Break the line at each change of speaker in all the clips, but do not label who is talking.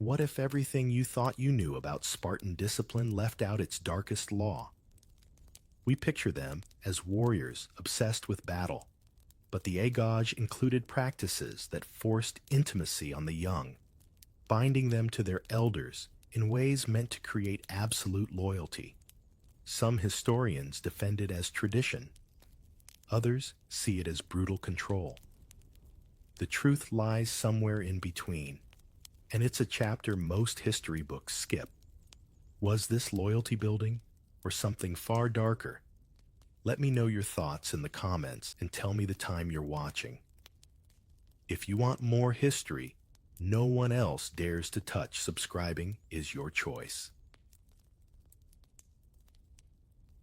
What if everything you thought you knew about Spartan discipline left out its darkest law? We picture them as warriors obsessed with battle, but the agog included practices that forced intimacy on the young, binding them to their elders in ways meant to create absolute loyalty. Some historians defend it as tradition. Others see it as brutal control. The truth lies somewhere in between, and it's a chapter most history books skip. Was this loyalty building, or something far darker? Let me know your thoughts in the comments and tell me the time you're watching. If you want more history no one else dares to touch, subscribing is your choice.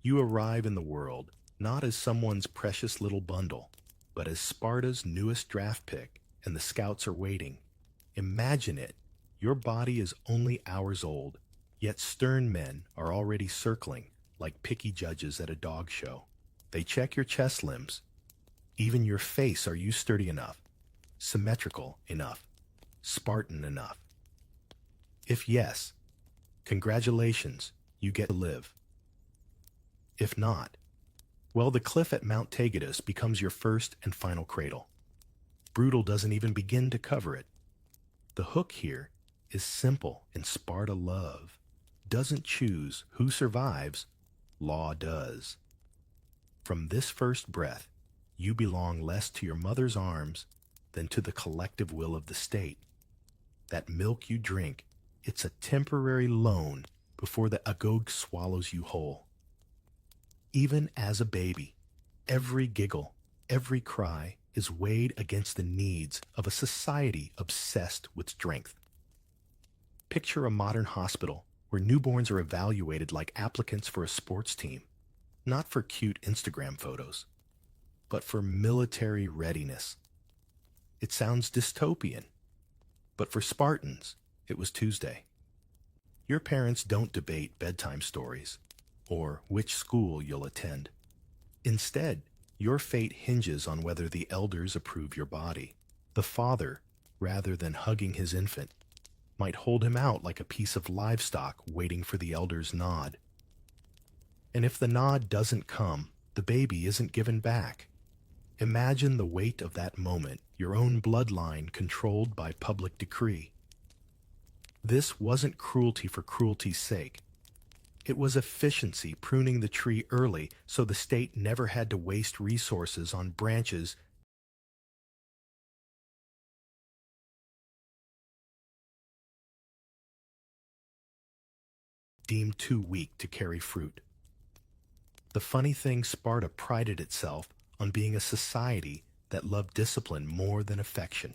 You arrive in the world not as someone's precious little bundle, but as Sparta's newest draft pick, and the scouts are waiting. Imagine it. Your body is only hours old, yet stern men are already circling like picky judges at a dog show. They check your chest limbs, even your face. Are you sturdy enough, symmetrical enough, Spartan enough? If yes, congratulations, you get to live. If not, well, the cliff at Mount Tegetus becomes your first and final cradle. Brutal doesn't even begin to cover it. The hook here is simple, and Sparta love doesn't choose who survives, law does. From this first breath, you belong less to your mother's arms than to the collective will of the state. That milk you drink, it's a temporary loan before the agog swallows you whole. Even as a baby, every giggle, every cry is weighed against the needs of a society obsessed with strength. Picture a modern hospital where newborns are evaluated like applicants for a sports team, not for cute Instagram photos, but for military readiness. It sounds dystopian, but for Spartans, it was Tuesday. Your parents don't debate bedtime stories or which school you'll attend. Instead, your fate hinges on whether the elders approve your body. The father, rather than hugging his infant, might hold him out like a piece of livestock waiting for the elder's nod. And if the nod doesn't come, the baby isn't given back. Imagine the weight of that moment, your own bloodline controlled by public decree. This wasn't cruelty for cruelty's sake. It was efficiency, pruning the tree early so the state never had to waste resources on branches deemed too weak to carry fruit. The funny thing, Sparta prided itself on being a society that loved discipline more than affection.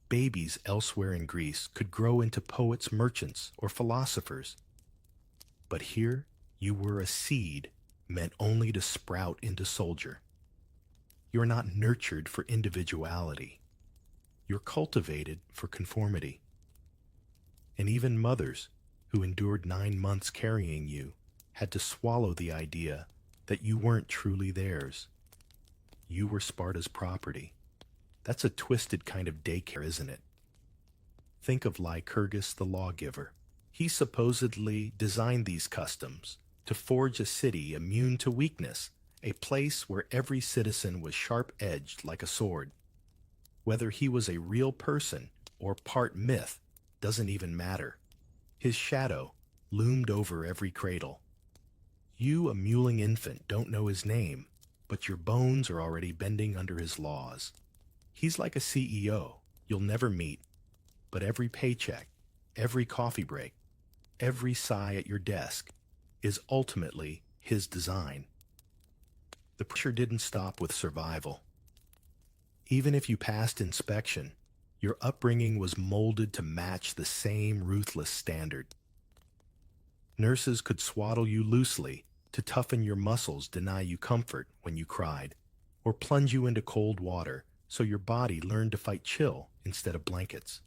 Babies elsewhere in Greece could grow into poets, merchants, or philosophers. But here, you were a seed meant only to sprout into soldier. You're not nurtured for individuality. You're cultivated for conformity. And even mothers, who endured 9 months carrying you, had to swallow the idea that you weren't truly theirs. You were Sparta's property. That's a twisted kind of daycare, isn't it? Think of Lycurgus the lawgiver. He supposedly designed these customs to forge a city immune to weakness, a place where every citizen was sharp-edged like a sword. Whether he was a real person or part myth doesn't even matter. His shadow loomed over every cradle. You, a mewling infant, don't know his name, but your bones are already bending under his laws. He's like a CEO you'll never meet, but every paycheck, every coffee break, every sigh at your desk is ultimately his design. The pressure didn't stop with survival. Even if you passed inspection, your upbringing was molded to match the same ruthless standard. Nurses could swaddle you loosely to toughen your muscles, deny you comfort when you cried, or plunge you into cold water so your body learned to fight chill instead of blankets.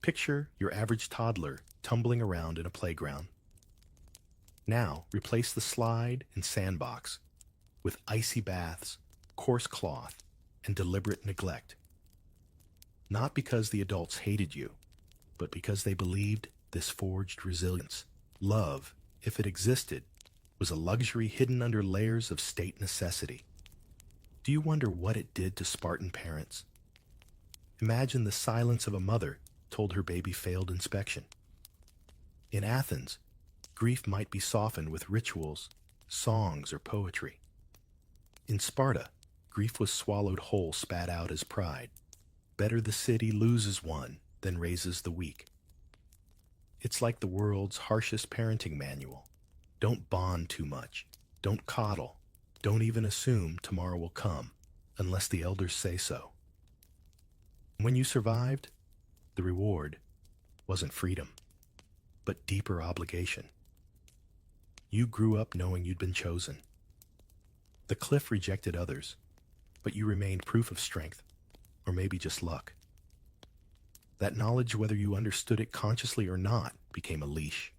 Picture your average toddler tumbling around in a playground. Now, replace the slide and sandbox with icy baths, coarse cloth, and deliberate neglect. Not because the adults hated you, but because they believed this forged resilience. Love, if it existed, was a luxury hidden under layers of state necessity. Do you wonder what it did to Spartan parents? Imagine the silence of a mother told her baby failed inspection. In Athens, grief might be softened with rituals, songs, or poetry. In Sparta, grief was swallowed whole, spat out as pride. Better the city loses one than raises the weak. It's like the world's harshest parenting manual. Don't bond too much. Don't coddle. Don't even assume tomorrow will come, unless the elders say so. When you survived, the reward wasn't freedom, but deeper obligation. You grew up knowing you'd been chosen. The cliff rejected others, but you remained proof of strength, or maybe just luck. That knowledge, whether you understood it consciously or not, became a leash.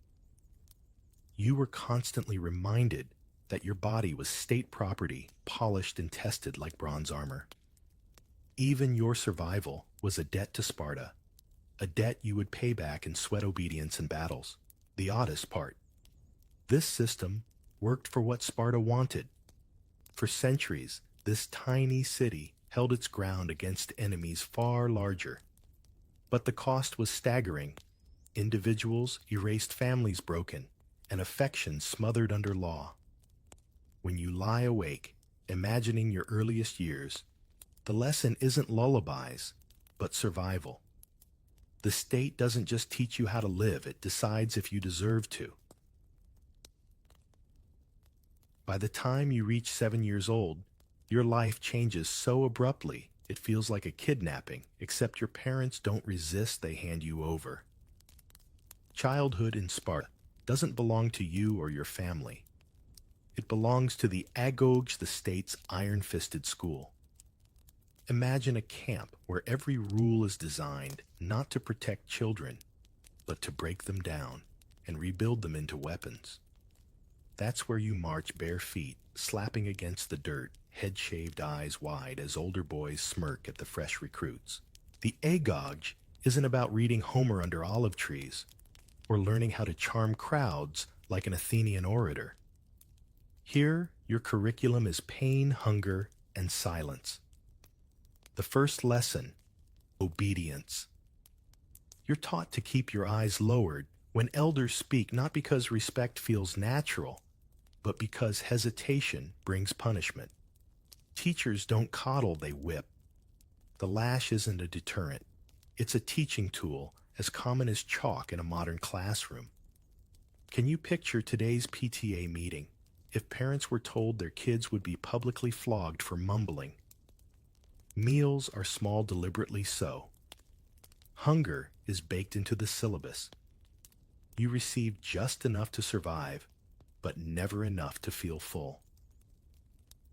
You were constantly reminded that your body was state property, polished and tested like bronze armor. Even your survival was a debt to Sparta, a debt you would pay back in sweat obedience and battles. The oddest part: this system worked for what Sparta wanted. For centuries, this tiny city held its ground against enemies far larger. But the cost was staggering. Individuals erased, families broken, and affection smothered under law. When you lie awake, imagining your earliest years, the lesson isn't lullabies, but survival. The state doesn't just teach you how to live, it decides if you deserve to. By the time you reach 7 years old, your life changes so abruptly it feels like a kidnapping, except your parents don't resist, they hand you over. Childhood in Sparta doesn't belong to you or your family. It belongs to the agoge, the state's iron-fisted school. Imagine a camp where every rule is designed not to protect children, but to break them down and rebuild them into weapons. That's where you march bare feet, slapping against the dirt, head-shaved, eyes wide as older boys smirk at the fresh recruits. The agoge isn't about reading Homer under olive trees or learning how to charm crowds like an Athenian orator. Here, your curriculum is pain, hunger, and silence. The first lesson: obedience. You're taught to keep your eyes lowered when elders speak, not because respect feels natural, but because hesitation brings punishment. Teachers don't coddle, they whip. The lash isn't a deterrent. It's a teaching tool as common as chalk in a modern classroom. Can you picture today's PTA meeting if parents were told their kids would be publicly flogged for mumbling? Meals are small deliberately so. Hunger is baked into the syllabus. You receive just enough to survive, but never enough to feel full.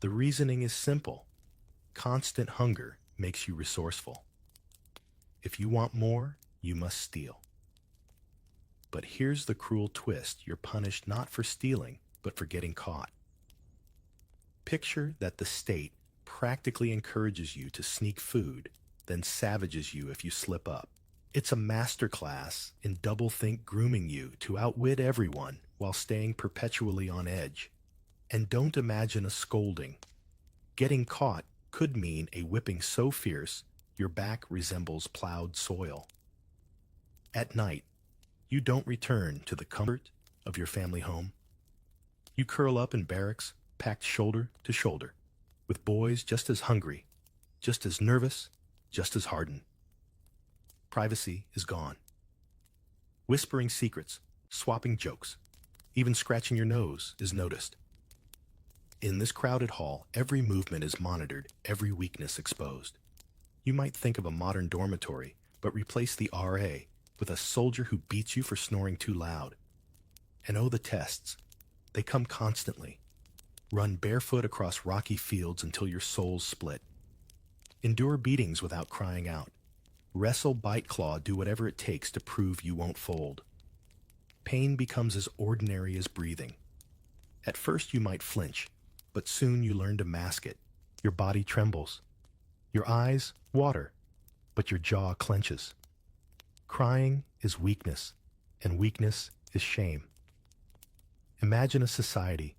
The reasoning is simple. Constant hunger makes you resourceful. If you want more, you must steal. But here's the cruel twist: you're punished not for stealing, but for getting caught. Picture that the state practically encourages you to sneak food, then savages you if you slip up. It's a masterclass in doublethink, grooming you to outwit everyone while staying perpetually on edge. And don't imagine a scolding. Getting caught could mean a whipping so fierce your back resembles plowed soil. At night, you don't return to the comfort of your family home. You curl up in barracks, packed shoulder to shoulder, with boys just as hungry, just as nervous, just as hardened. Privacy is gone. Whispering secrets, swapping jokes, even scratching your nose is noticed. In this crowded hall, every movement is monitored, every weakness exposed. You might think of a modern dormitory, but replace the RA with a soldier who beats you for snoring too loud. And oh, the tests. They come constantly. Run barefoot across rocky fields until your soul's split. Endure beatings without crying out. Wrestle, bite, claw, do whatever it takes to prove you won't fold. Pain becomes as ordinary as breathing. At first you might flinch, but soon you learn to mask it. Your body trembles. Your eyes water, but your jaw clenches. Crying is weakness, and weakness is shame. Imagine a society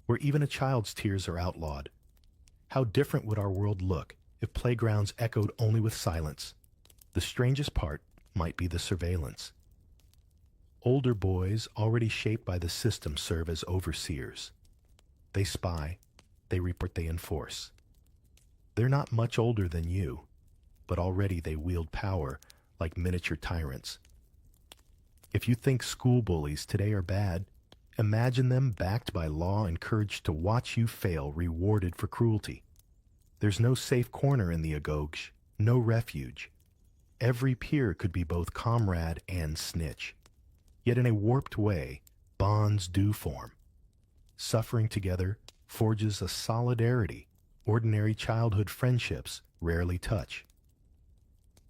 where even a child's tears are outlawed. How different would our world look if playgrounds echoed only with silence? The strangest part might be the surveillance. Older boys, already shaped by the system, serve as overseers. They spy, they report, they enforce. They're not much older than you, but already they wield power like miniature tyrants. If you think school bullies today are bad, imagine them backed by law, encouraged to watch you fail, rewarded for cruelty. There's no safe corner in the agogsh, no refuge. Every peer could be both comrade and snitch. Yet in a warped way, bonds do form. Suffering together forges a solidarity ordinary childhood friendships rarely touch.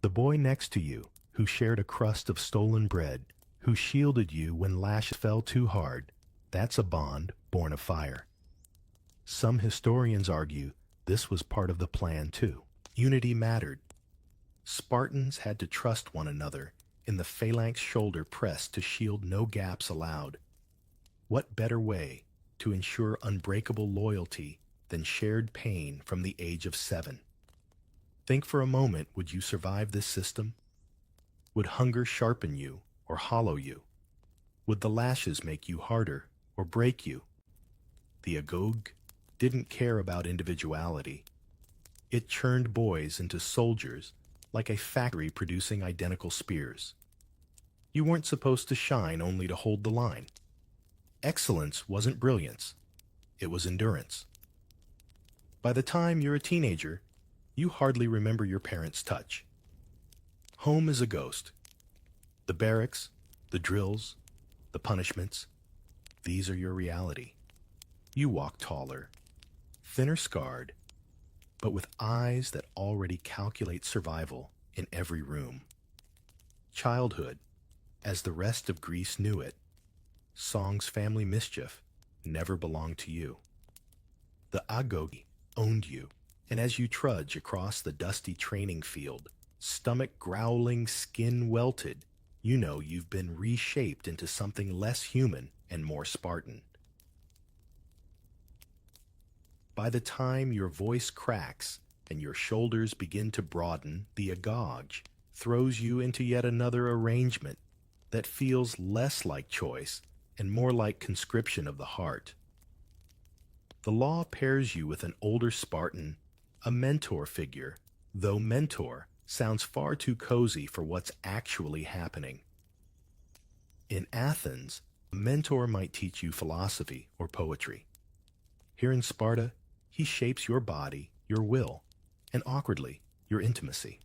The boy next to you, who shared a crust of stolen bread, who shielded you when lashes fell too hard, that's a bond born of fire. Some historians argue this was part of the plan too. Unity mattered. Spartans had to trust one another in the phalanx shoulder press to shield no gaps allowed. What better way to ensure unbreakable loyalty than shared pain from the age of 7? Think for a moment, would you survive this system? Would hunger sharpen you or hollow you? Would the lashes make you harder or break you? The Agog didn't care about individuality. It churned boys into soldiers like a factory producing identical spears. You weren't supposed to shine only to hold the line. Excellence wasn't brilliance, it was endurance. By the time you're a teenager, you hardly remember your parents' touch. Home is a ghost. The barracks, the drills, the punishments, these are your reality. You walk taller, thinner scarred, but with eyes that already calculate survival in every room. Childhood, as the rest of Greece knew it, Song's family mischief, never belonged to you. The Agogi owned you, and as you trudge across the dusty training field, stomach growling, skin welted, you know you've been reshaped into something less human and more Spartan. By the time your voice cracks and your shoulders begin to broaden, the Agog throws you into yet another arrangement that feels less like choice and more like conscription of the heart. The law pairs you with an older Spartan, a mentor figure, though mentor sounds far too cozy for what's actually happening. In Athens, a mentor might teach you philosophy or poetry. Here in Sparta, he shapes your body, your will, and awkwardly, your intimacy.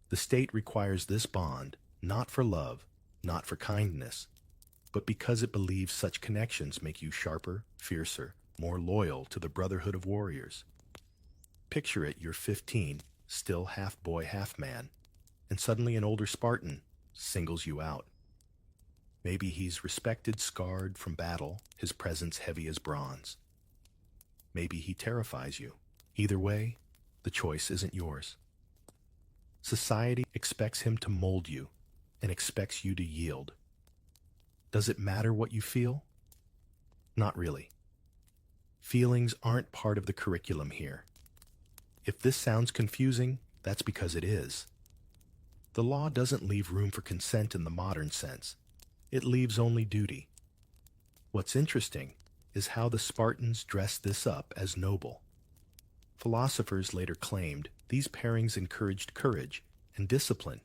The state requires this bond, not for love, not for kindness, but because it believes such connections make you sharper, fiercer, more loyal to the brotherhood of warriors. Picture it, you're 15, still half boy, half man, and suddenly an older Spartan singles you out. Maybe he's respected, scarred from battle, his presence heavy as bronze. Maybe he terrifies you. Either way, the choice isn't yours. Society expects him to mold you and expects you to yield. Does it matter what you feel? Not really. Feelings aren't part of the curriculum here. If this sounds confusing, that's because it is. The law doesn't leave room for consent in the modern sense. It leaves only duty. What's interesting is how the Spartans dressed this up as noble. Philosophers later claimed these pairings encouraged courage and discipline,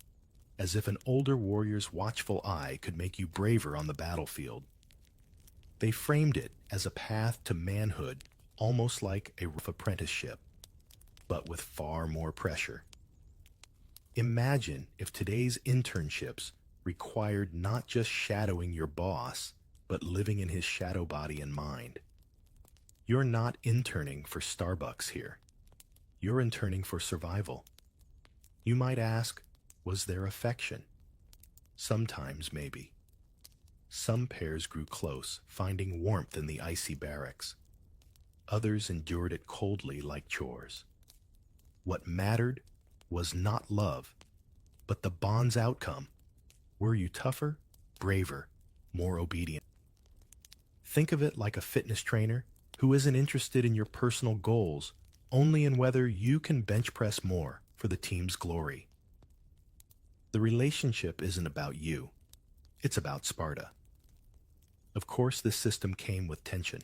as if an older warrior's watchful eye could make you braver on the battlefield. They framed it as a path to manhood, almost like a rough apprenticeship, but with far more pressure. Imagine if today's internships required not just shadowing your boss, but living in his shadow body and mind. You're not interning for Starbucks here. You're interning for survival. You might ask, was there affection? Sometimes, maybe. Some pairs grew close, finding warmth in the icy barracks. Others endured it coldly like chores. What mattered was not love, but the bond's outcome. Were you tougher, braver, more obedient? Think of it like a fitness trainer who isn't interested in your personal goals, only in whether you can bench press more for the team's glory. The relationship isn't about you, it's about Sparta. Of course, this system came with tension.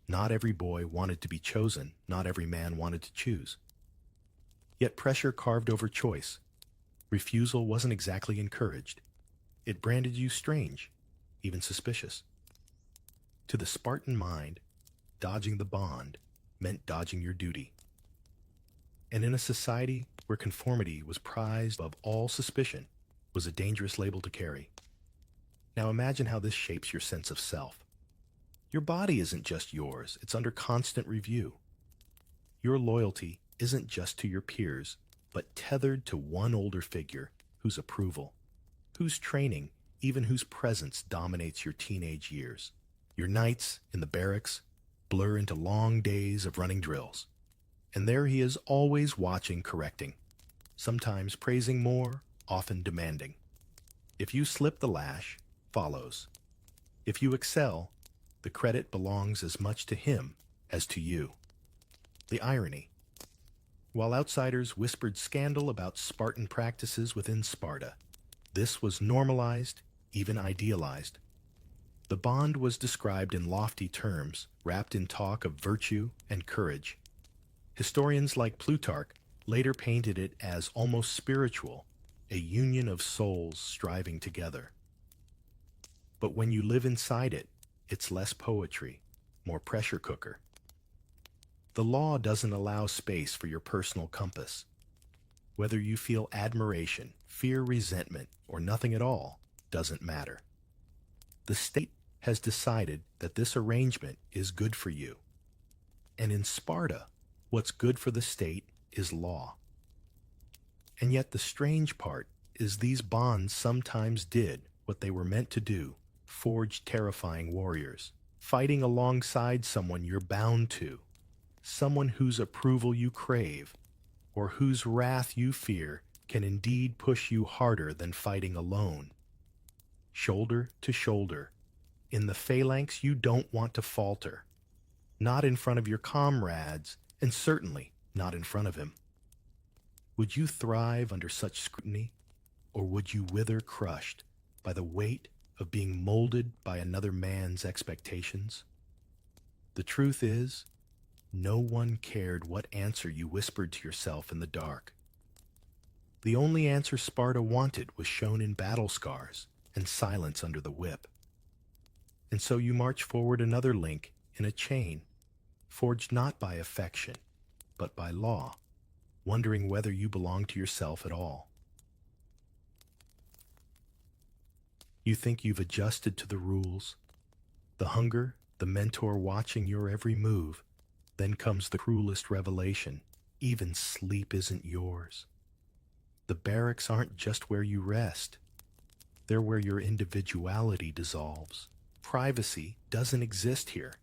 Not every boy wanted to be chosen, not every man wanted to choose. Yet pressure carved over choice. Refusal wasn't exactly encouraged. It branded you strange, even suspicious. To the Spartan mind, dodging the bond meant dodging your duty. And in a society where conformity was prized above all suspicion, was a dangerous label to carry. Now imagine how this shapes your sense of self. Your body isn't just yours, it's under constant review. Your loyalty isn't just to your peers, but tethered to one older figure whose approval, whose training, even whose presence dominates your teenage years. Your nights in the barracks blur into long days of running drills. And there he is, always watching, correcting, sometimes praising more, often demanding. If you slip, the lash follows. If you excel, the credit belongs as much to him as to you. The irony. While outsiders whispered scandal about Spartan practices within Sparta, this was normalized, even idealized. The bond was described in lofty terms, wrapped in talk of virtue and courage. Historians like Plutarch later painted it as almost spiritual, a union of souls striving together. But when you live inside it, it's less poetry, more pressure cooker. The law doesn't allow space for your personal compass. Whether you feel admiration, fear, resentment, or nothing at all doesn't matter. The state has decided that this arrangement is good for you. And in Sparta, what's good for the state is law. And yet the strange part is these bonds sometimes did what they were meant to do, forged terrifying warriors, fighting alongside someone you're bound to, someone whose approval you crave, or whose wrath you fear can indeed push you harder than fighting alone. Shoulder to shoulder, in the phalanx you don't want to falter, not in front of your comrades, and certainly not in front of him. Would you thrive under such scrutiny, or would you wither crushed by the weight of being molded by another man's expectations? The truth is, no one cared what answer you whispered to yourself in the dark. The only answer Sparta wanted was shown in battle scars and silence under the whip. And so you march forward another link in a chain, forged not by affection, but by law, wondering whether you belong to yourself at all. You think you've adjusted to the rules, the hunger, the mentor watching your every move. Then comes the cruelest revelation. Even sleep isn't yours. The barracks aren't just where you rest. They're where your individuality dissolves. Privacy doesn't exist here.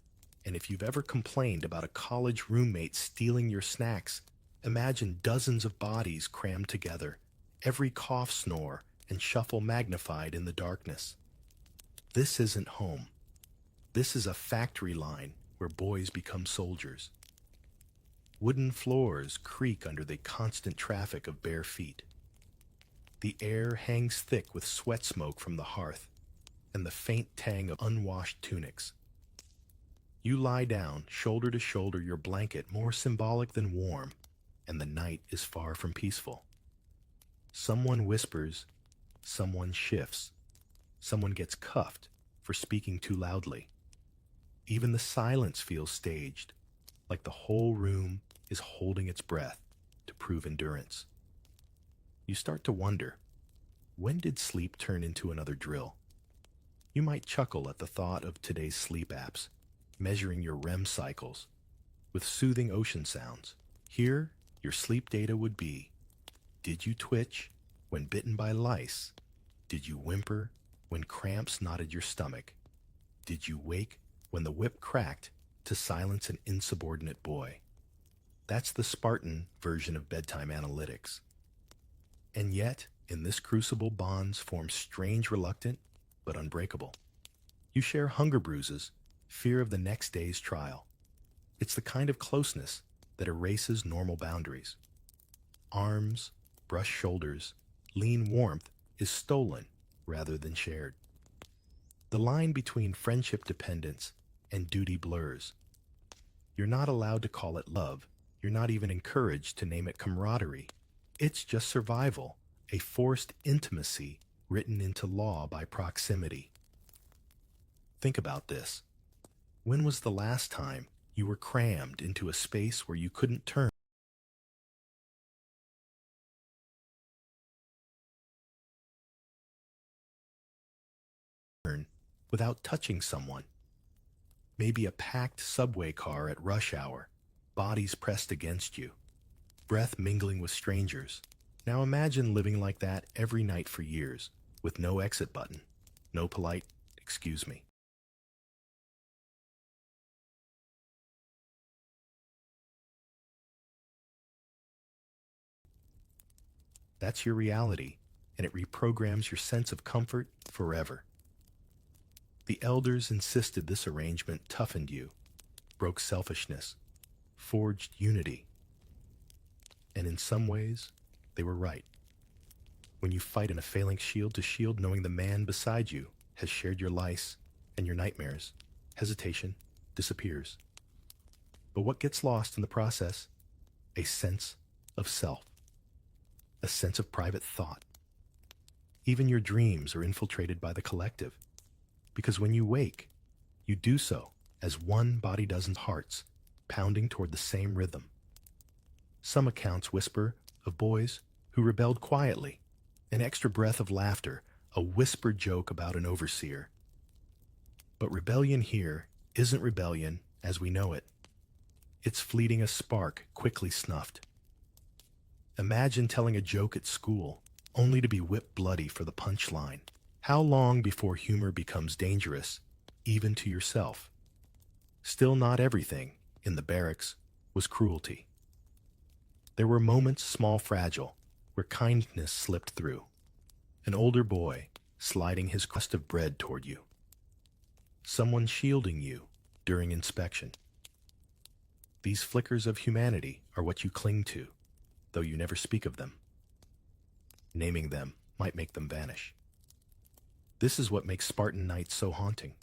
And if you've ever complained about a college roommate stealing your snacks, imagine dozens of bodies crammed together, every cough, snore, and shuffle magnified in the darkness. This isn't home. This is a factory line where boys become soldiers. Wooden floors creak under the constant traffic of bare feet. The air hangs thick with sweat smoke from the hearth and the faint tang of unwashed tunics. You lie down, shoulder to shoulder, your blanket more symbolic than warm, and the night is far from peaceful. Someone whispers, someone shifts, someone gets cuffed for speaking too loudly. Even the silence feels staged, like the whole room is holding its breath to prove endurance. You start to wonder, when did sleep turn into another drill? You might chuckle at the thought of today's sleep apps, measuring your REM cycles with soothing ocean sounds. Here, your sleep data would be, did you twitch when bitten by lice? Did you whimper when cramps knotted your stomach? Did you wake when the whip cracked to silence an insubordinate boy? That's the Spartan version of bedtime analytics. And yet, In this crucible, bonds form strange, reluctant, but unbreakable. You share hunger bruises, fear of the next day's trial. It's the kind of closeness that erases normal boundaries. Arms, brush shoulders, lean warmth is stolen rather than shared. The line between friendship dependence and duty blurs. You're not allowed to call it love. You're not even encouraged to name it camaraderie. It's just survival, a forced intimacy written into law by proximity. Think about this. When was the last time you were crammed into a space where you couldn't turn without touching someone? Maybe a packed subway car at rush hour, bodies pressed against you, breath mingling with strangers. Now imagine living like that every night for years, with no exit button, no polite, excuse me. That's your reality, and it reprograms your sense of comfort forever. The elders insisted this arrangement toughened you, broke selfishness, forged unity. And in some ways, they were right. When you fight in a failing shield to shield, knowing the man beside you has shared your lice and your nightmares, hesitation disappears. But what gets lost in the process? A sense of self, a sense of private thought. Even your dreams are infiltrated by the collective, because when you wake, you do so as one body dozen hearts pounding toward the same rhythm. Some accounts whisper of boys who rebelled quietly, an extra breath of laughter, a whispered joke about an overseer. But rebellion here isn't rebellion as we know it. It's fleeting, a spark quickly snuffed. Imagine telling a joke at school, only to be whipped bloody for the punchline. How long before humor becomes dangerous, even to yourself? Still, not everything in the barracks was cruelty. There were moments, small, fragile, where kindness slipped through. An older boy sliding his crust of bread toward you. Someone shielding you during inspection. These flickers of humanity are what you cling to, though you never speak of them. Naming them might make them vanish. This is what makes Spartan nights so haunting.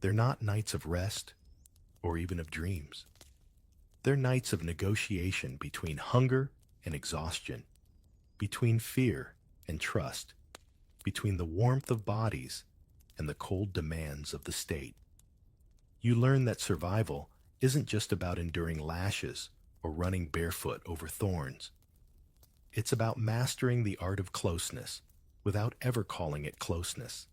They're not nights of rest or even of dreams. They're nights of negotiation between hunger and exhaustion, between fear and trust, between the warmth of bodies and the cold demands of the state. You learn that survival isn't just about enduring lashes or running barefoot over thorns. It's about mastering the art of closeness without ever calling it closeness.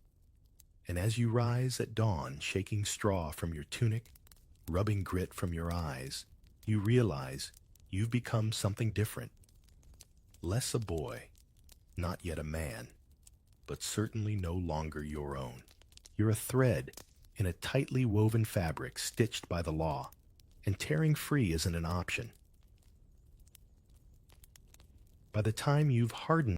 And as you rise at dawn, shaking straw from your tunic, rubbing grit from your eyes, you realize you've become something different. Less a boy, not yet a man, but certainly no longer your own. You're a thread in a tightly woven fabric stitched by the law, and tearing free isn't an option. By the time you've hardened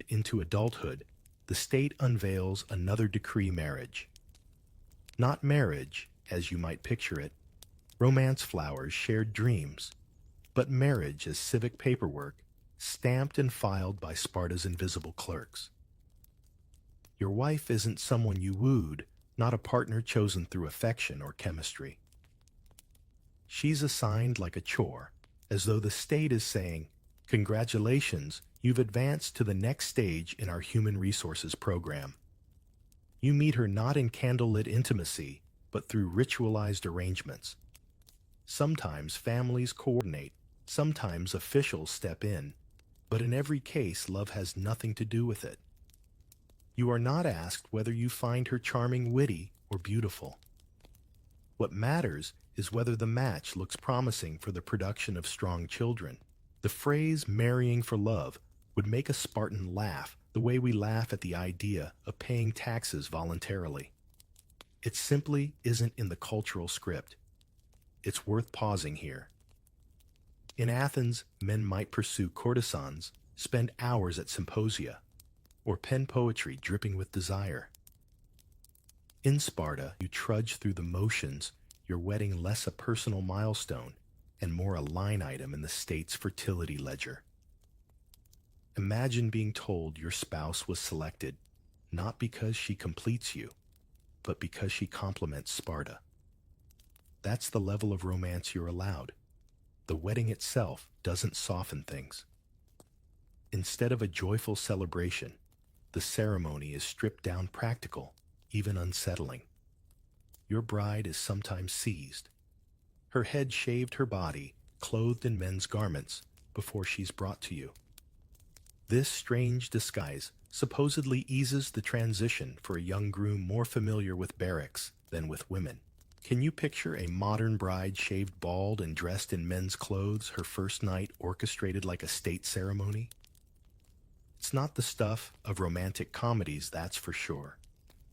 into adulthood, the state unveils another decree: marriage. Not marriage, as you might picture it, romance flowers, shared dreams, but marriage as civic paperwork, stamped and filed by Sparta's invisible clerks. Your wife isn't someone you wooed, not a partner chosen through affection or chemistry. She's assigned like a chore, as though the state is saying, "Congratulations, you've advanced to the next stage in our human resources program." You meet her not in candlelit intimacy, but through ritualized arrangements. Sometimes families coordinate, sometimes officials step in, but in every case, love has nothing to do with it. You are not asked whether you find her charming, witty, or beautiful. What matters is whether the match looks promising for the production of strong children. The phrase "marrying for love" would make a Spartan laugh the way we laugh at the idea of paying taxes voluntarily. It simply isn't in the cultural script. it's worth pausing here. In Athens, men might pursue courtesans, spend hours at symposia, or pen poetry dripping with desire. In Sparta, you trudge through the motions, your wedding less a personal milestone and more a line item in the state's fertility ledger. Imagine being told your spouse was selected, not because she completes you, but because she complements Sparta. That's the level of romance you're allowed. The wedding itself doesn't soften things. Instead of a joyful celebration, the ceremony is stripped down practical, even unsettling. Your bride is sometimes seized. Her head shaved, her body clothed in men's garments before she's brought to you. This strange disguise supposedly eases the transition for a young groom more familiar with barracks than with women. Can you picture a modern bride shaved bald and dressed in men's clothes, her first night orchestrated like a state ceremony? It's not the stuff of romantic comedies, that's for sure.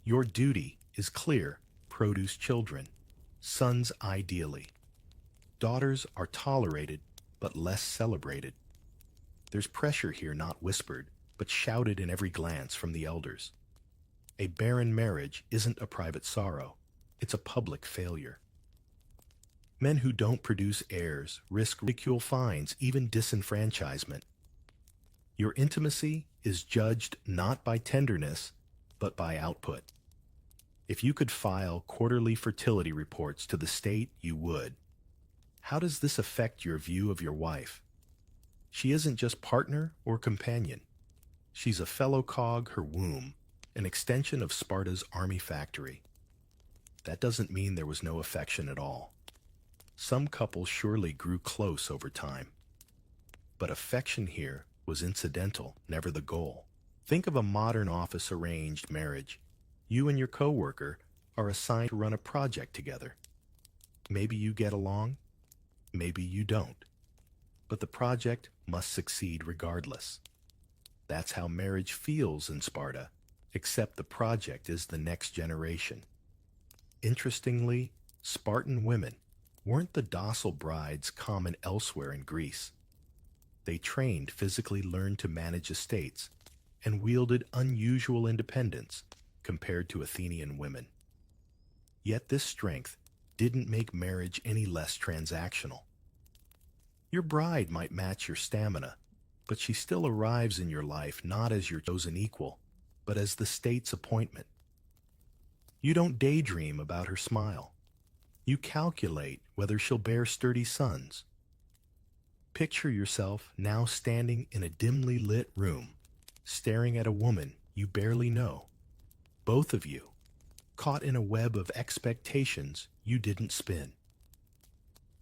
Your duty is clear: produce children, sons ideally. Daughters are tolerated, but less celebrated. There's pressure here not whispered, but shouted in every glance from the elders. A barren marriage isn't a private sorrow, it's a public failure. Men who don't produce heirs risk ridicule, fines, even disenfranchisement. Your intimacy is judged not by tenderness, but by output. If you could file quarterly fertility reports to the state, you would. How does this affect your view of your wife? She isn't just partner or companion. She's a fellow cog, her womb, an extension of Sparta's army factory. That doesn't mean there was no affection at all. Some couples surely grew close over time. But affection here was incidental, never the goal. Think of a modern office arranged marriage. You and your coworker are assigned to run a project together. Maybe you get along, maybe you don't. But the project must succeed regardless. That's how marriage feels in Sparta, except the project is the next generation. Interestingly, Spartan women weren't the docile brides common elsewhere in Greece. They trained, physically learned to manage estates, and wielded unusual independence compared to Athenian women. Yet this strength didn't make marriage any less transactional. Your bride might match your stamina, but she still arrives in your life not as your chosen equal, but as the state's appointment. You don't daydream about her smile. You calculate whether she'll bear sturdy sons. Picture yourself now standing in a dimly lit room, staring at a woman you barely know. Both of you, caught in a web of expectations you didn't spin.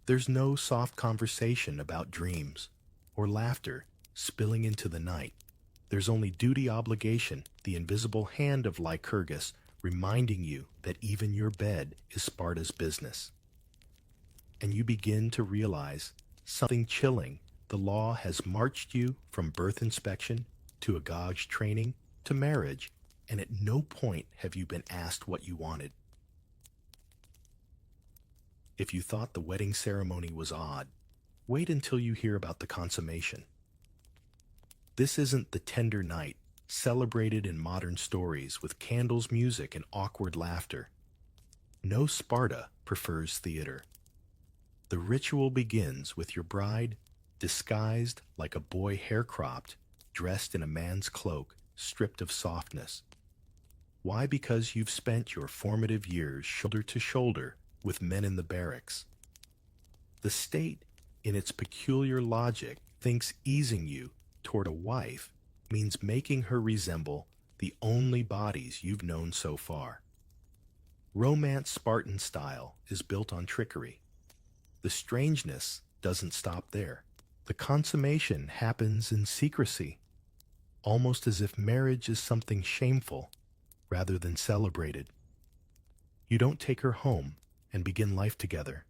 There's no soft conversation about dreams or laughter spilling into the night. There's only duty, obligation, the invisible hand of Lycurgus reminding you that even your bed is Sparta's business. And you begin to realize something chilling. The law has marched you from birth inspection to agage training to marriage, and at no point have you been asked what you wanted. If you thought the wedding ceremony was odd, wait until you hear about the consummation. This isn't the tender night, celebrated in modern stories with candles, music, and awkward laughter. No Sparta prefers theater. The ritual begins with your bride, disguised like a boy hair cropped, dressed in a man's cloak, stripped of softness. Why? Because you've spent your formative years shoulder to shoulder with men in the barracks. The state, in its peculiar logic, thinks easing you toward a wife means making her resemble the only bodies you've known so far. Romance Spartan style is built on trickery. The strangeness doesn't stop there. The consummation happens in secrecy, almost as if marriage is something shameful rather than celebrated. You don't take her home and begin life together.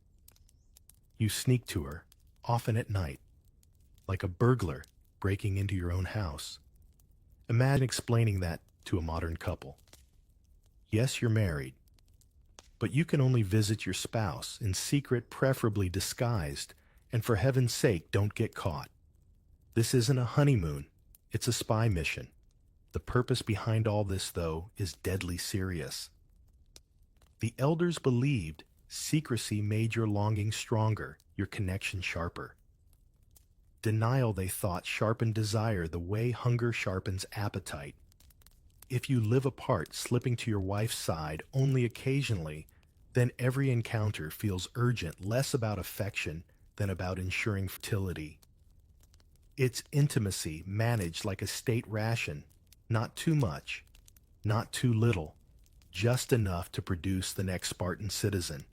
You sneak to her, often at night, like a burglar breaking into your own house. Imagine explaining that to a modern couple. Yes, you're married, But you can only visit your spouse in secret, preferably disguised, and for heaven's sake, don't get caught. This isn't a honeymoon, it's a spy mission. The purpose behind all this, though, is deadly serious. The elders believed secrecy made your longing stronger, your connection sharper. Denial, they thought, sharpened desire the way hunger sharpens appetite. If you live apart, slipping to your wife's side only occasionally, then every encounter feels urgent, less about affection than about ensuring fertility. It's intimacy managed like a state ration, not too much, not too little, just enough to produce the next Spartan citizen.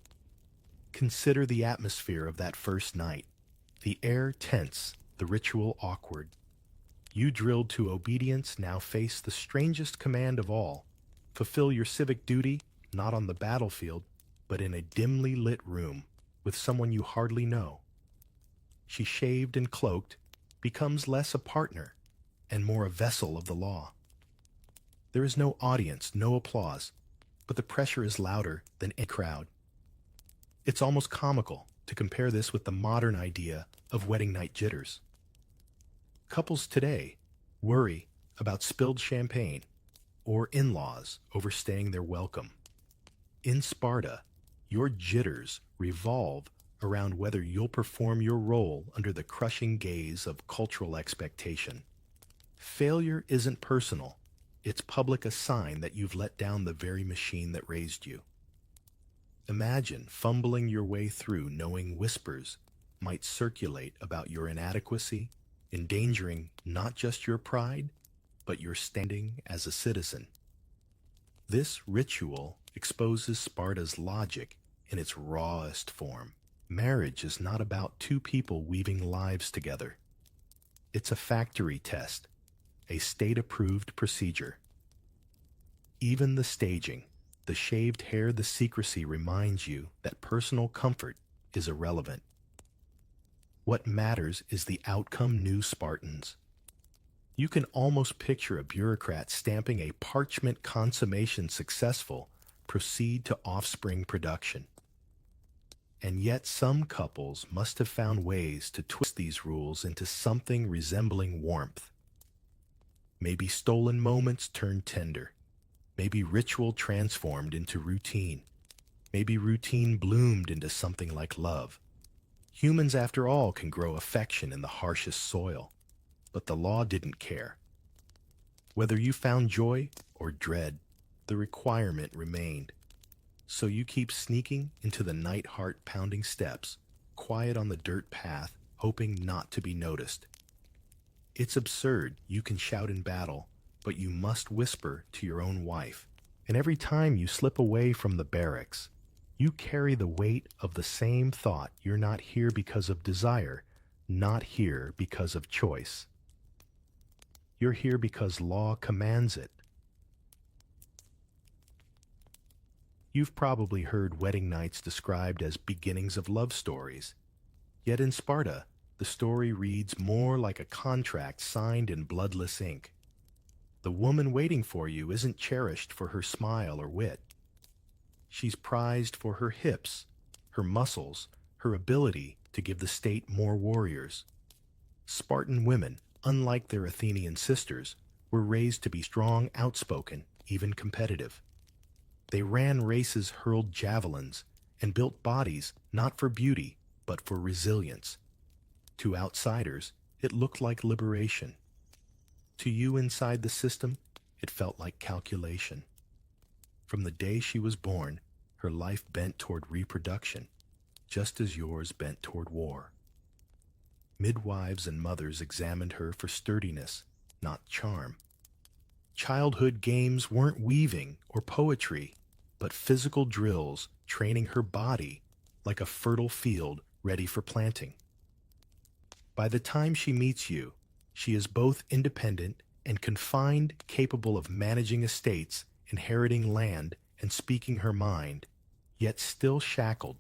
Consider the atmosphere of that first night. The air tense, the ritual awkward. You drilled to obedience now face the strangest command of all. Fulfill your civic duty, not on the battlefield, but in a dimly lit room with someone you hardly know. She shaved and cloaked, becomes less a partner and more a vessel of the law. There is no audience, no applause, but the pressure is louder than any crowd. It's almost comical to compare this with the modern idea of wedding night jitters. Couples today worry about spilled champagne or in-laws overstaying their welcome. In Sparta, your jitters revolve around whether you'll perform your role under the crushing gaze of cultural expectation. Failure isn't personal. It's public, a sign that you've let down the very machine that raised you. Imagine fumbling your way through knowing whispers might circulate about your inadequacy, endangering not just your pride, but your standing as a citizen. This ritual exposes Sparta's logic in its rawest form. Marriage is not about two people weaving lives together. It's a factory test, a state-approved procedure. Even the staging, the shaved hair, the secrecy reminds you that personal comfort is irrelevant. What matters is the outcome, new Spartans. You can almost picture a bureaucrat stamping a parchment consummation successful, proceed to offspring production. And yet some couples must have found ways to twist these rules into something resembling warmth. Maybe stolen moments turned tender. Maybe ritual transformed into routine. Maybe routine bloomed into something like love. Humans, after all, can grow affection in the harshest soil. But the law didn't care. Whether you found joy or dread, the requirement remained. So you keep sneaking into the night, heart-pounding steps, quiet on the dirt path, hoping not to be noticed. It's absurd. You can shout in battle, but you must whisper to your own wife. And every time you slip away from the barracks, you carry the weight of the same thought. You're not here because of desire, not here because of choice. You're here because law commands it. You've probably heard wedding nights described as beginnings of love stories. Yet in Sparta, the story reads more like a contract signed in bloodless ink. The woman waiting for you isn't cherished for her smile or wit. She's prized for her hips, her muscles, her ability to give the state more warriors. Spartan women, unlike their Athenian sisters, were raised to be strong, outspoken, even competitive. They ran races, hurled javelins, and built bodies not for beauty, but for resilience. To outsiders, it looked like liberation. To you inside the system, it felt like calculation. From the day she was born, her life bent toward reproduction, just as yours bent toward war. Midwives and mothers examined her for sturdiness, not charm. Childhood games weren't weaving or poetry, but physical drills training her body like a fertile field ready for planting. By the time she meets you, she is both independent and confined, capable of managing estates, inheriting land, and speaking her mind, yet still shackled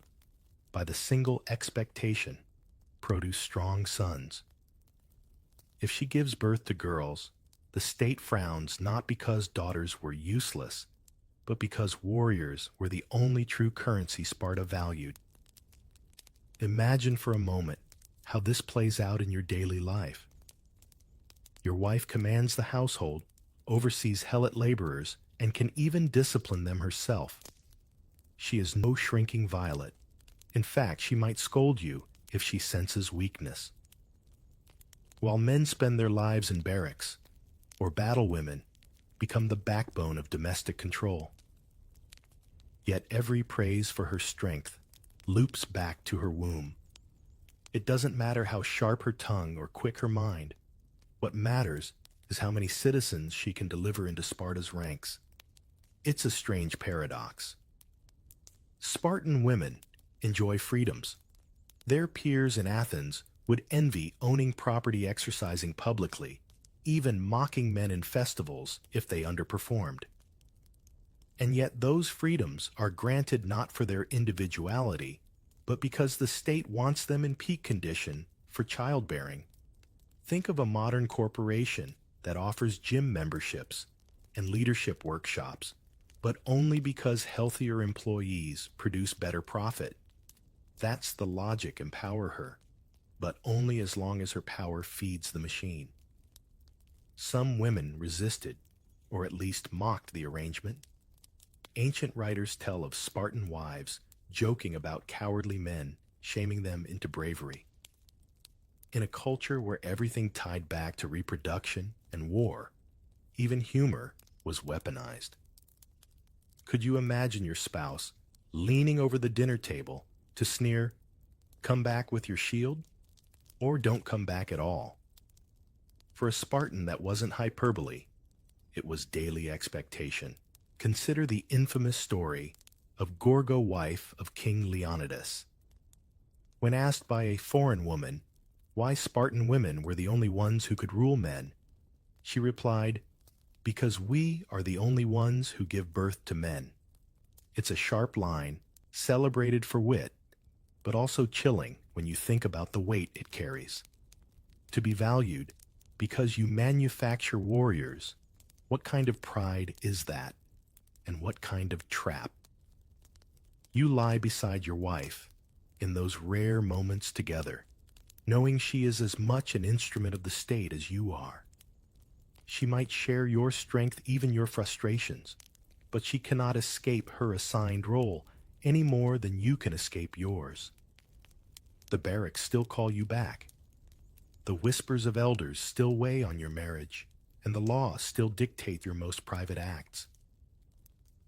by the single expectation: produce strong sons. If she gives birth to girls, the state frowns not because daughters were useless, but because warriors were the only true currency Sparta valued. Imagine for a moment how this plays out in your daily life. Your wife commands the household, oversees helot laborers, and can even discipline them herself. She is no shrinking violet. In fact, she might scold you if she senses weakness. While men spend their lives in barracks, or battle women become the backbone of domestic control. Yet every praise for her strength loops back to her womb. It doesn't matter how sharp her tongue or quick her mind. What matters is how many citizens she can deliver into Sparta's ranks. It's a strange paradox. Spartan women enjoy freedoms. Their peers in Athens would envy owning property, exercising publicly, even mocking men in festivals if they underperformed. And yet those freedoms are granted not for their individuality, but because the state wants them in peak condition for childbearing. Think of a modern corporation that offers gym memberships and leadership workshops, but only because healthier employees produce better profit. That's the logic. Empower her, but only as long as her power feeds the machine. Some women resisted, or at least mocked the arrangement. Ancient writers tell of Spartan wives joking about cowardly men, shaming them into bravery. In a culture where everything tied back to reproduction and war, even humor was weaponized. Could you imagine your spouse leaning over the dinner table to sneer, "Come back with your shield," or "Don't come back at all"? For a Spartan, that wasn't hyperbole, it was daily expectation. Consider the infamous story of Gorgo, wife of King Leonidas. When asked by a foreign woman why Spartan women were the only ones who could rule men, she replied, "Because we are the only ones who give birth to men." It's a sharp line, celebrated for wit, but also chilling when you think about the weight it carries. To be valued because you manufacture warriors, what kind of pride is that? And what kind of trap? You lie beside your wife in those rare moments together, knowing she is as much an instrument of the state as you are. She might share your strength, even your frustrations, but she cannot escape her assigned role any more than you can escape yours. The barracks still call you back. The whispers of elders still weigh on your marriage, and the law still dictates your most private acts.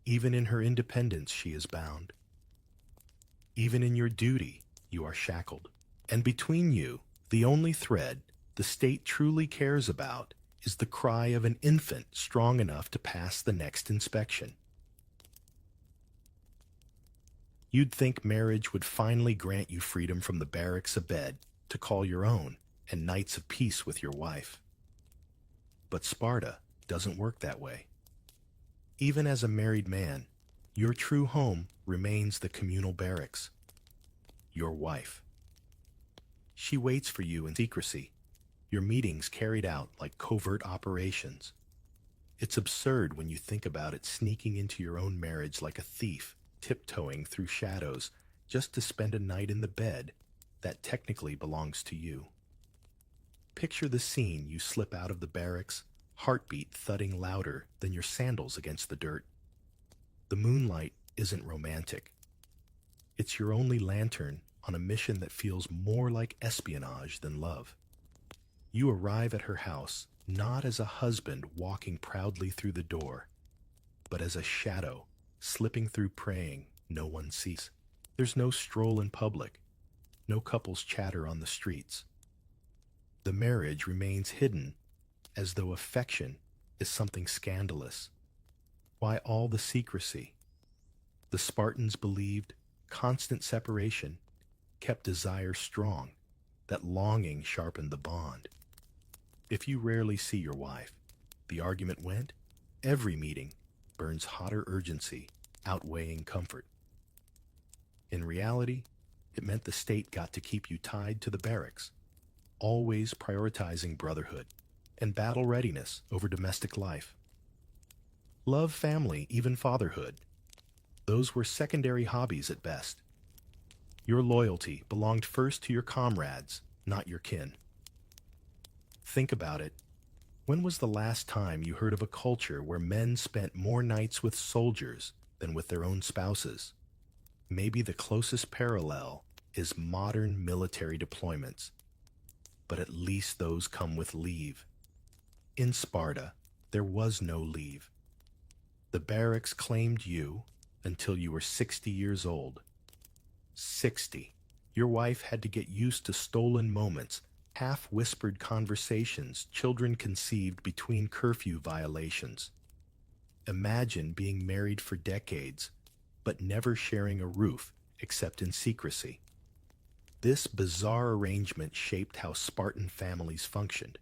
Even in her independence, she is bound. Even in your duty, you are shackled. And between you, the only thread the state truly cares about is the cry of an infant strong enough to pass the next inspection. You'd think marriage would finally grant you freedom from the barracks, a bed to call your own, and nights of peace with your wife. But Sparta doesn't work that way. Even as a married man, your true home remains the communal barracks, your wife. She waits for you in secrecy, your meetings carried out like covert operations. It's absurd when you think about it, sneaking into your own marriage like a thief, tiptoeing through shadows just to spend a night in the bed that technically belongs to you. Picture the scene: you slip out of the barracks, heartbeat thudding louder than your sandals against the dirt. The moonlight isn't romantic. It's your only lantern on a mission that feels more like espionage than love. You arrive at her house not as a husband walking proudly through the door, but as a shadow slipping through, praying no one sees. There's no stroll in public, no couples chatter on the streets. The marriage remains hidden, as though affection is something scandalous. Why all the secrecy? The Spartans believed constant separation kept desire strong, that longing sharpened the bond. If you rarely see your wife, the argument went, every meeting burns hotter urgency, outweighing comfort. In reality, it meant the state got to keep you tied to the barracks, always prioritizing brotherhood and battle readiness over domestic life. Love, family, even fatherhood. Those were secondary hobbies at best. Your loyalty belonged first to your comrades, not your kin. Think about it. When was the last time you heard of a culture where men spent more nights with soldiers than with their own spouses? Maybe the closest parallel is modern military deployments, but at least those come with leave. In Sparta, there was no leave. The barracks claimed you until you were 60 years old. 60. Your wife had to get used to stolen moments, half-whispered conversations children conceived between curfew violations. Imagine being married for decades, but never sharing a roof except in secrecy. This bizarre arrangement shaped how Spartan families functioned.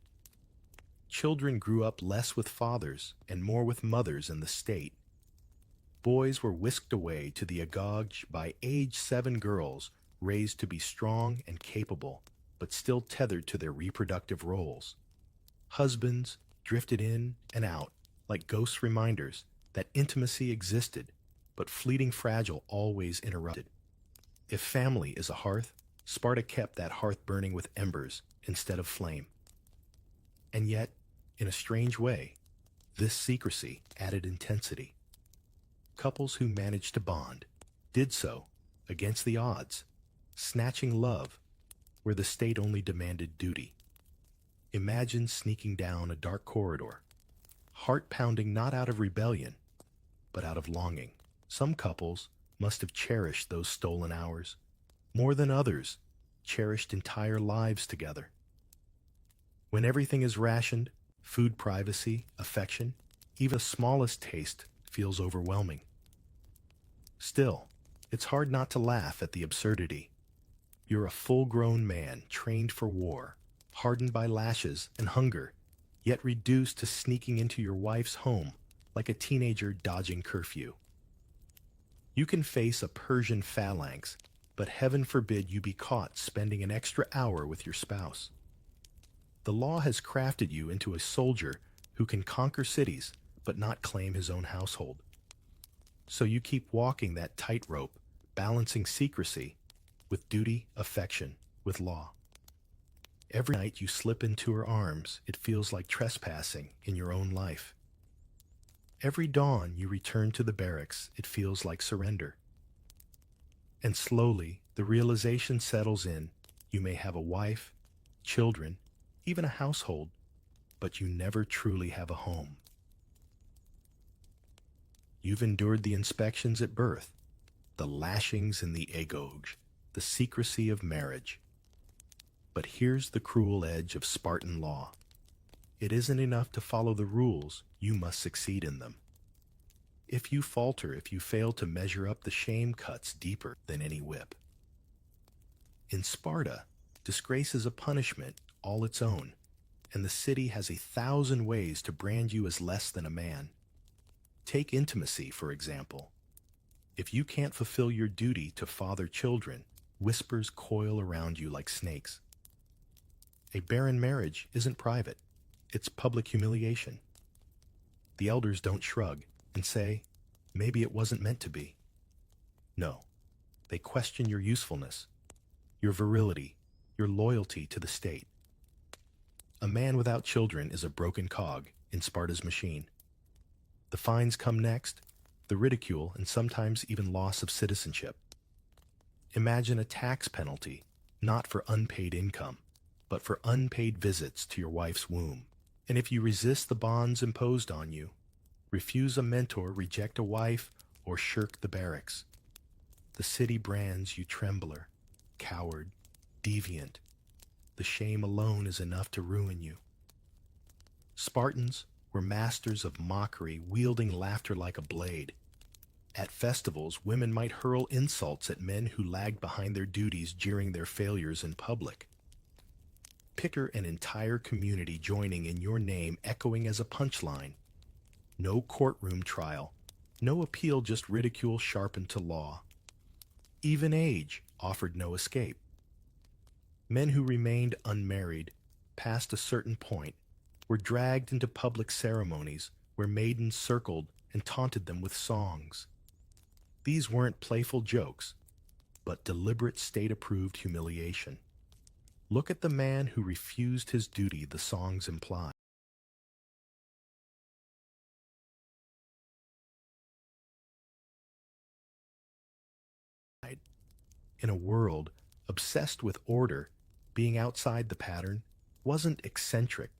Children grew up less with fathers and more with mothers in the state. Boys were whisked away to the Agog by age 7 girls raised to be strong and capable, but still tethered to their reproductive roles. Husbands drifted in and out like ghost reminders that intimacy existed, but fleeting fragile always interrupted. If family is a hearth, Sparta kept that hearth burning with embers instead of flame. And yet, in a strange way, this secrecy added intensity. Couples who managed to bond did so against the odds, snatching love where the state only demanded duty. Imagine sneaking down a dark corridor, heart pounding not out of rebellion, but out of longing. Some couples must have cherished those stolen hours, more than others cherished entire lives together. When everything is rationed, food, privacy, affection, even the smallest taste feels overwhelming. Still, it's hard not to laugh at the absurdity. You're a full-grown man trained for war, hardened by lashes and hunger, yet reduced to sneaking into your wife's home like a teenager dodging curfew. You can face a Persian phalanx, but heaven forbid you be caught spending an extra hour with your spouse. The law has crafted you into a soldier who can conquer cities but not claim his own household. So you keep walking that tightrope, balancing secrecy with duty, affection with law. Every night you slip into her arms, it feels like trespassing in your own life. Every dawn you return to the barracks, it feels like surrender. And slowly, the realization settles in, you may have a wife, children, even a household, but you never truly have a home. You've endured the inspections at birth, the lashings in the agog, the secrecy of marriage. But here's the cruel edge of Spartan law. It isn't enough to follow the rules, you must succeed in them. If you falter, if you fail to measure up, the shame cuts deeper than any whip. In Sparta, disgrace is a punishment all its own, and the city has 1,000 ways to brand you as less than a man. Take intimacy, for example. If you can't fulfill your duty to father children, whispers coil around you like snakes. A barren marriage isn't private, it's public humiliation. The elders don't shrug and say, maybe it wasn't meant to be. No, they question your usefulness, your virility, your loyalty to the state. A man without children is a broken cog in Sparta's machine. The fines come next, the ridicule, and sometimes even loss of citizenship. Imagine a tax penalty, not for unpaid income, but for unpaid visits to your wife's womb. And if you resist the bonds imposed on you, refuse a mentor, reject a wife, or shirk the barracks, the city brands you trembler, coward, deviant. The shame alone is enough to ruin you. Spartans were masters of mockery, wielding laughter like a blade. At festivals, women might hurl insults at men who lagged behind their duties, jeering their failures in public. Picture an entire community joining in your name, echoing as a punchline. No courtroom trial, no appeal, just ridicule sharpened to law. Even age offered no escape. Men who remained unmarried, past a certain point, were dragged into public ceremonies where maidens circled and taunted them with songs. These weren't playful jokes, but deliberate state-approved humiliation. Look at the man who refused his duty, the songs imply. In a world obsessed with order, being outside the pattern wasn't eccentric,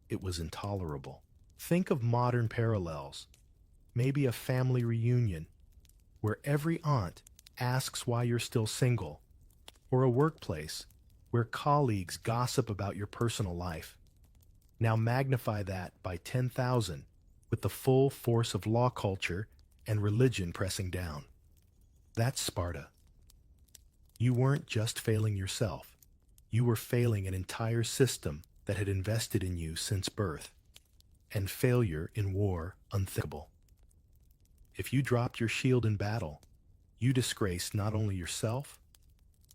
it was intolerable. Think of modern parallels. Maybe a family reunion where every aunt asks why you're still single, or a workplace where colleagues gossip about your personal life. Now magnify that by 10,000 with the full force of law culture and religion pressing down. That's Sparta. You weren't just failing yourself. You were failing an entire system that had invested in you since birth. And failure in war unthinkable. If you dropped your shield in battle, you disgraced not only yourself,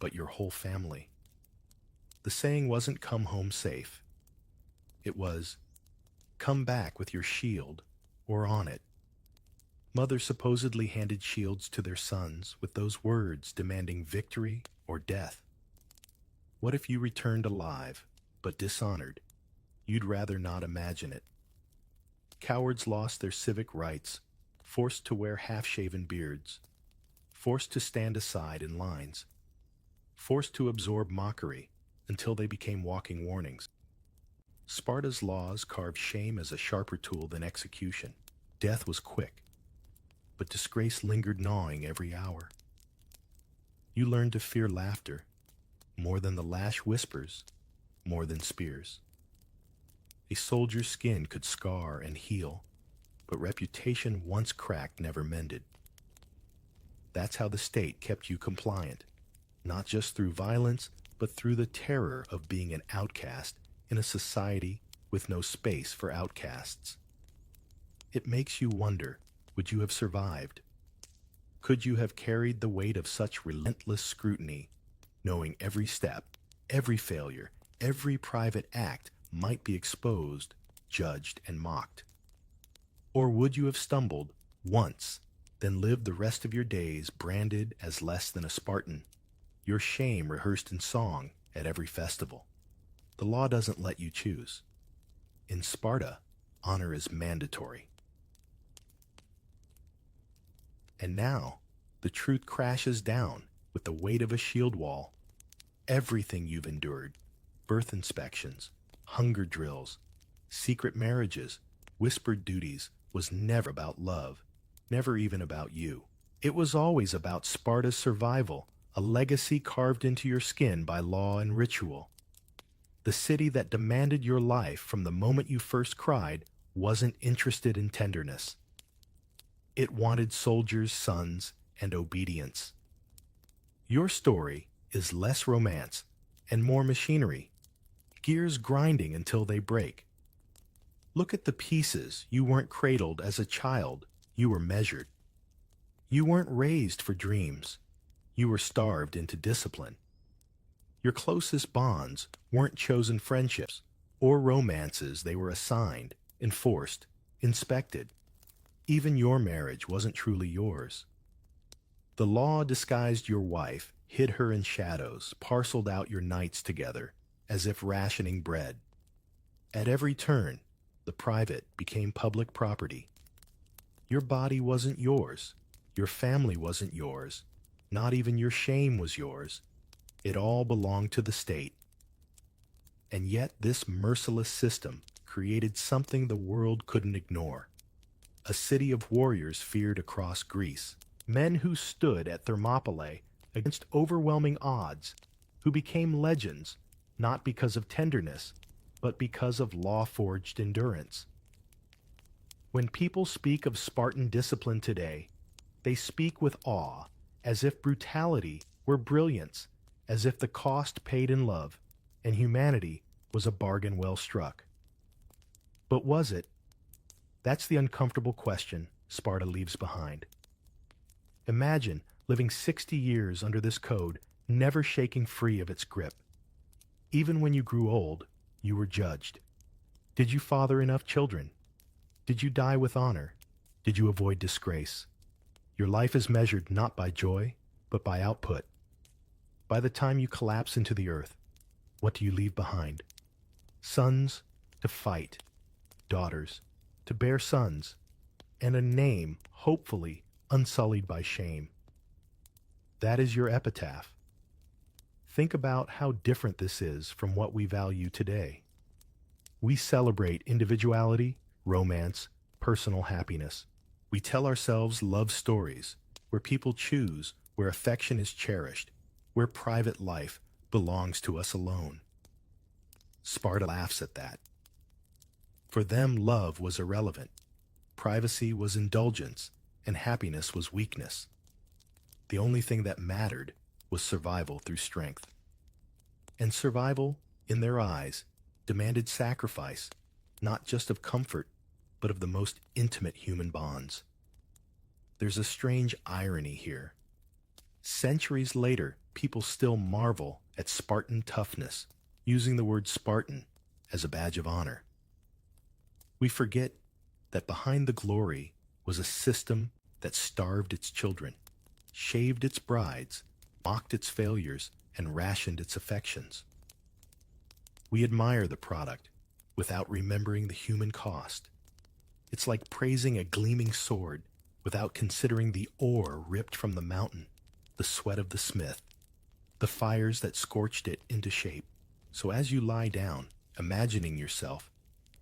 but your whole family. The saying wasn't "come home safe." It was, "come back with your shield or on it." Mothers supposedly handed shields to their sons with those words demanding victory or death. What if you returned alive, but dishonored? You'd rather not imagine it. Cowards lost their civic rights, forced to wear half-shaven beards, forced to stand aside in lines, forced to absorb mockery until they became walking warnings. Sparta's laws carved shame as a sharper tool than execution. Death was quick, but disgrace lingered gnawing every hour. You learned to fear laughter, more than the lash whispers, more than spears. A soldier's skin could scar and heal, but reputation once cracked never mended. That's how the state kept you compliant, not just through violence, but through the terror of being an outcast in a society with no space for outcasts. It makes you wonder, would you have survived? Could you have carried the weight of such relentless scrutiny, knowing every step, every failure, every private act might be exposed, judged, and mocked? Or would you have stumbled once, then lived the rest of your days branded as less than a Spartan, your shame rehearsed in song at every festival? The law doesn't let you choose. In Sparta, honor is mandatory. And now, the truth crashes down with the weight of a shield wall. Everything you've endured, birth inspections, hunger drills, secret marriages, whispered duties, was never about love, never even about you. It was always about Sparta's survival, a legacy carved into your skin by law and ritual. The city that demanded your life from the moment you first cried wasn't interested in tenderness. It wanted soldiers, sons, and obedience. Your story is less romance and more machinery, gears grinding until they break. Look at the pieces. You weren't cradled as a child, you were measured. You weren't raised for dreams, you were starved into discipline. Your closest bonds weren't chosen friendships or romances, they were assigned, enforced, inspected. Even your marriage wasn't truly yours. The law disguised your wife, hid her in shadows, parceled out your nights together, as if rationing bread. At every turn, the private became public property. Your body wasn't yours. Your family wasn't yours. Not even your shame was yours. It all belonged to the state. And yet this merciless system created something the world couldn't ignore. A city of warriors feared across Greece, men who stood at Thermopylae against overwhelming odds, who became legends not because of tenderness, but because of law-forged endurance. When people speak of Spartan discipline today, they speak with awe, as if brutality were brilliance, as if the cost paid in love and humanity was a bargain well struck. But was it? That's the uncomfortable question Sparta leaves behind. Imagine living 60 years under this code, never shaking free of its grip. Even when you grew old, you were judged. Did you father enough children? Did you die with honor? Did you avoid disgrace? Your life is measured not by joy, but by output. By the time you collapse into the earth, what do you leave behind? Sons to fight, daughters to bear sons, and a name, hopefully unsullied by shame. That is your epitaph. Think about how different this is from what we value today. We celebrate individuality, romance, personal happiness. We tell ourselves love stories where people choose, where affection is cherished, where private life belongs to us alone. Sparta laughs at that. For them, love was irrelevant. Privacy was indulgence, and happiness was weakness. The only thing that mattered was survival through strength. And survival, in their eyes, demanded sacrifice, not just of comfort, but of the most intimate human bonds. There's a strange irony here. Centuries later, people still marvel at Spartan toughness, using the word Spartan as a badge of honor. We forget that behind the glory was a system that starved its children, shaved its brides, mocked its failures, and rationed its affections. We admire the product without remembering the human cost. It's like praising a gleaming sword without considering the ore ripped from the mountain, the sweat of the smith, the fires that scorched it into shape. So as you lie down, imagining yourself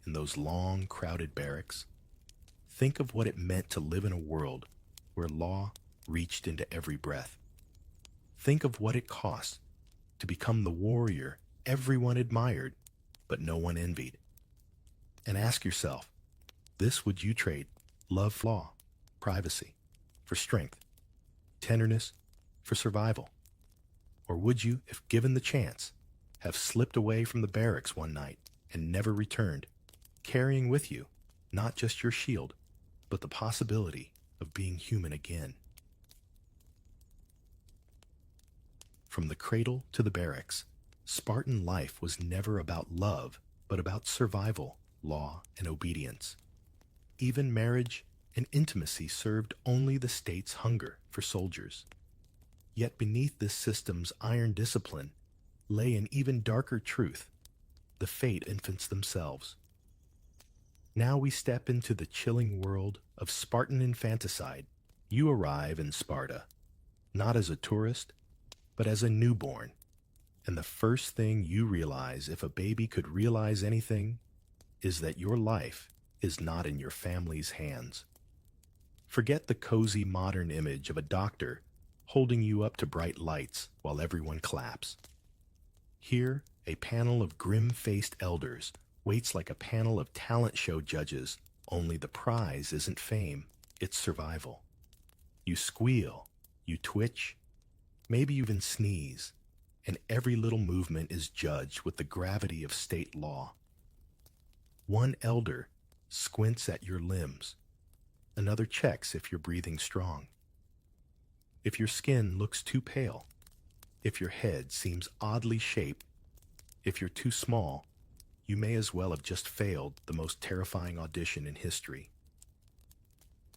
in those long, crowded barracks, think of what it meant to live in a world where law reached into every breath. Think of what it cost to become the warrior everyone admired, but no one envied. And ask yourself, would you trade love for law, privacy for strength, tenderness for survival? Or would you, if given the chance, have slipped away from the barracks one night and never returned, carrying with you not just your shield, but the possibility of being human again? From the cradle to the barracks, Spartan life was never about love, but about survival, law, and obedience. Even marriage and intimacy served only the state's hunger for soldiers. Yet beneath this system's iron discipline lay an even darker truth, the fate of infants themselves. Now we step into the chilling world of Spartan infanticide. You arrive in Sparta, not as a tourist, but as a newborn. And the first thing you realize, if a baby could realize anything, is that your life is not in your family's hands. Forget the cozy modern image of a doctor holding you up to bright lights while everyone claps. Here, a panel of grim-faced elders waits like a panel of talent show judges, only the prize isn't fame, it's survival. You squeal, you twitch, maybe you even sneeze, and every little movement is judged with the gravity of state law. One elder squints at your limbs, another checks if you're breathing strong. If your skin looks too pale, if your head seems oddly shaped, if you're too small, you may as well have just failed the most terrifying audition in history.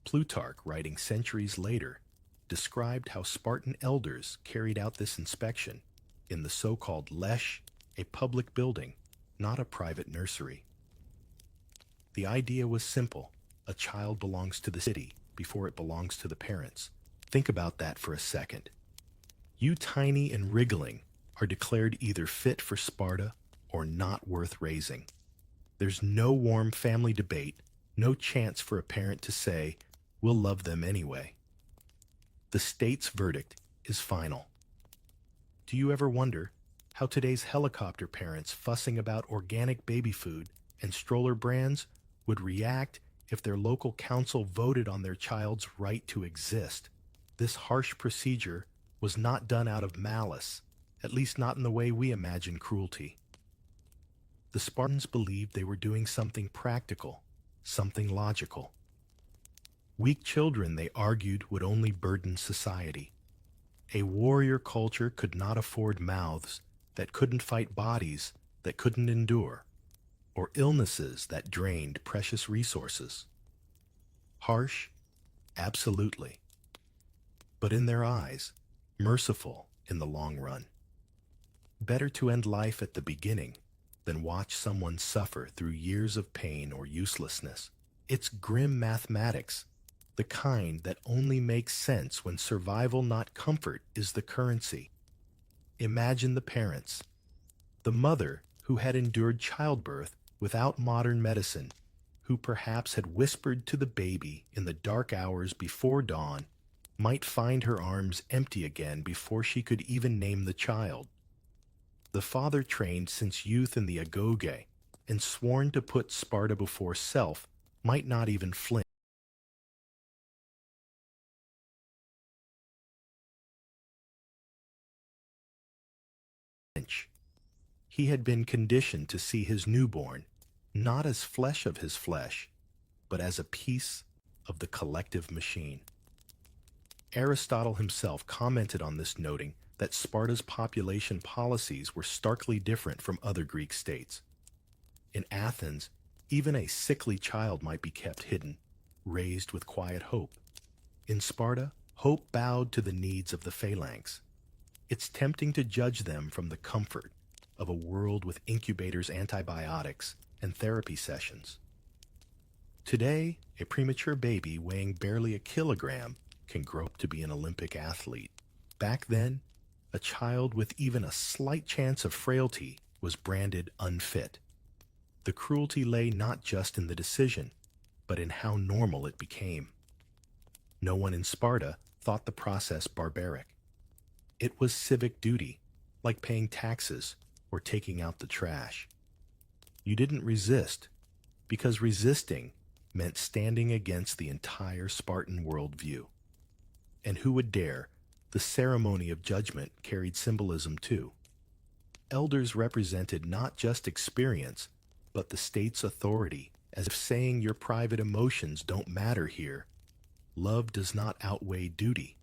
Plutarch, writing centuries later, described how Spartan elders carried out this inspection in the so-called lesh, a public building, not a private nursery. The idea was simple. A child belongs to the city before it belongs to the parents. Think about that for a second. You tiny and wriggling are declared either fit for Sparta or not worth raising. There's no warm family debate, no chance for a parent to say, "We'll love them anyway." The state's verdict is final. Do you ever wonder how today's helicopter parents fussing about organic baby food and stroller brands would react if their local council voted on their child's right to exist? This harsh procedure was not done out of malice, at least not in the way we imagine cruelty. The Spartans believed they were doing something practical, something logical. Weak children, they argued, would only burden society. A warrior culture could not afford mouths that couldn't fight bodies that couldn't endure, or illnesses that drained precious resources. Harsh Absolutely. But in their eyes, merciful in the long run. Better to end life at the beginning than watch someone suffer through years of pain or uselessness. It's grim mathematics, the kind that only makes sense when survival, not comfort, is the currency. Imagine the parents, the mother who had endured childbirth without modern medicine, who perhaps had whispered to the baby in the dark hours before dawn, might find her arms empty again before she could even name the child. The father, trained since youth in the agoge and sworn to put Sparta before self, might not even flinch. He had been conditioned to see his newborn not as flesh of his flesh, but as a piece of the collective machine. Aristotle himself commented on this, noting that Sparta's population policies were starkly different from other Greek states. In Athens, even a sickly child might be kept hidden, raised with quiet hope. In Sparta, hope bowed to the needs of the phalanx. It's tempting to judge them from the comfort of a world with incubators, antibiotics, and therapy sessions. Today, a premature baby weighing barely a kilogram can grow up to be an Olympic athlete. Back then, a child with even a slight chance of frailty was branded unfit. The cruelty lay not just in the decision, but in how normal it became. No one in Sparta thought the process barbaric. It was civic duty, like paying taxes or taking out the trash. You didn't resist, because resisting meant standing against the entire Spartan worldview. And who would dare? The ceremony of judgment carried symbolism too. Elders represented not just experience, but the state's authority, as if saying your private emotions don't matter here. Love does not outweigh duty.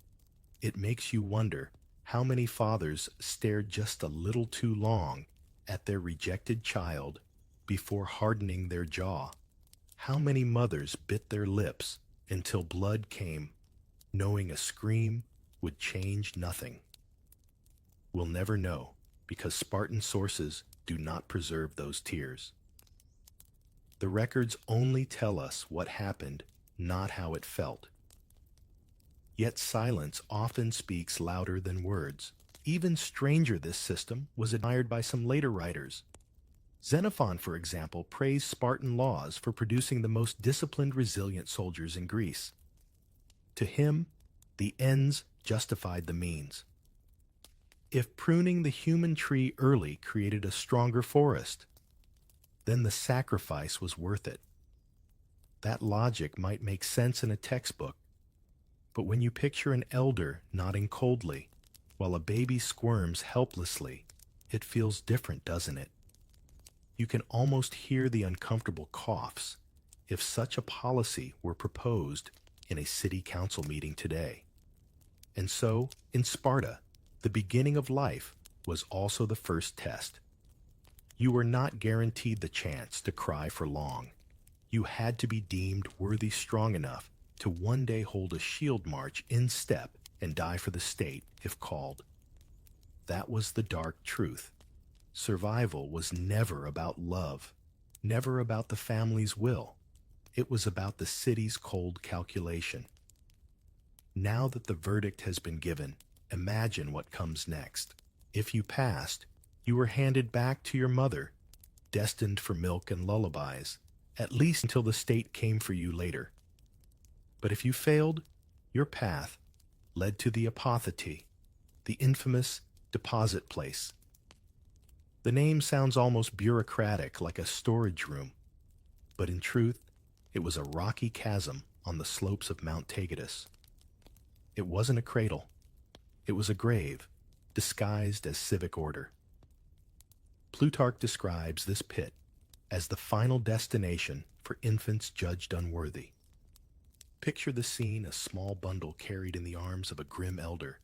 It makes you wonder how many fathers stared just a little too long at their rejected child before hardening their jaw. How many mothers bit their lips until blood came, knowing a scream would change nothing. We'll never know, because Spartan sources do not preserve those tears. The records only tell us what happened, not how it felt. Yet silence often speaks louder than words. Even stranger, this system was admired by some later writers. Xenophon, for example, praised Spartan laws for producing the most disciplined, resilient soldiers in Greece. To him, the ends justified the means. If pruning the human tree early created a stronger forest, then the sacrifice was worth it. That logic might make sense in a textbook, but when you picture an elder nodding coldly while a baby squirms helplessly, it feels different, doesn't it? You can almost hear the uncomfortable coughs if such a policy were proposed in a city council meeting today. And so, in Sparta, the beginning of life was also the first test. You were not guaranteed the chance to cry for long. You had to be deemed worthy, strong enough to one day hold a shield march in step and die for the state if called. That was the dark truth. Survival was never about love, never about the family's will. It was about the city's cold calculation. Now that the verdict has been given, imagine what comes next. If you passed, you were handed back to your mother, destined for milk and lullabies, at least until the state came for you later. But if you failed, your path led to the apotheke, the infamous deposit place. The name sounds almost bureaucratic, like a storage room, but in truth, it was a rocky chasm on the slopes of Mount Taygetus. It wasn't a cradle. It was a grave, disguised as civic order. Plutarch describes this pit as the final destination for infants judged unworthy. Picture the scene: a small bundle carried in the arms of a grim elder,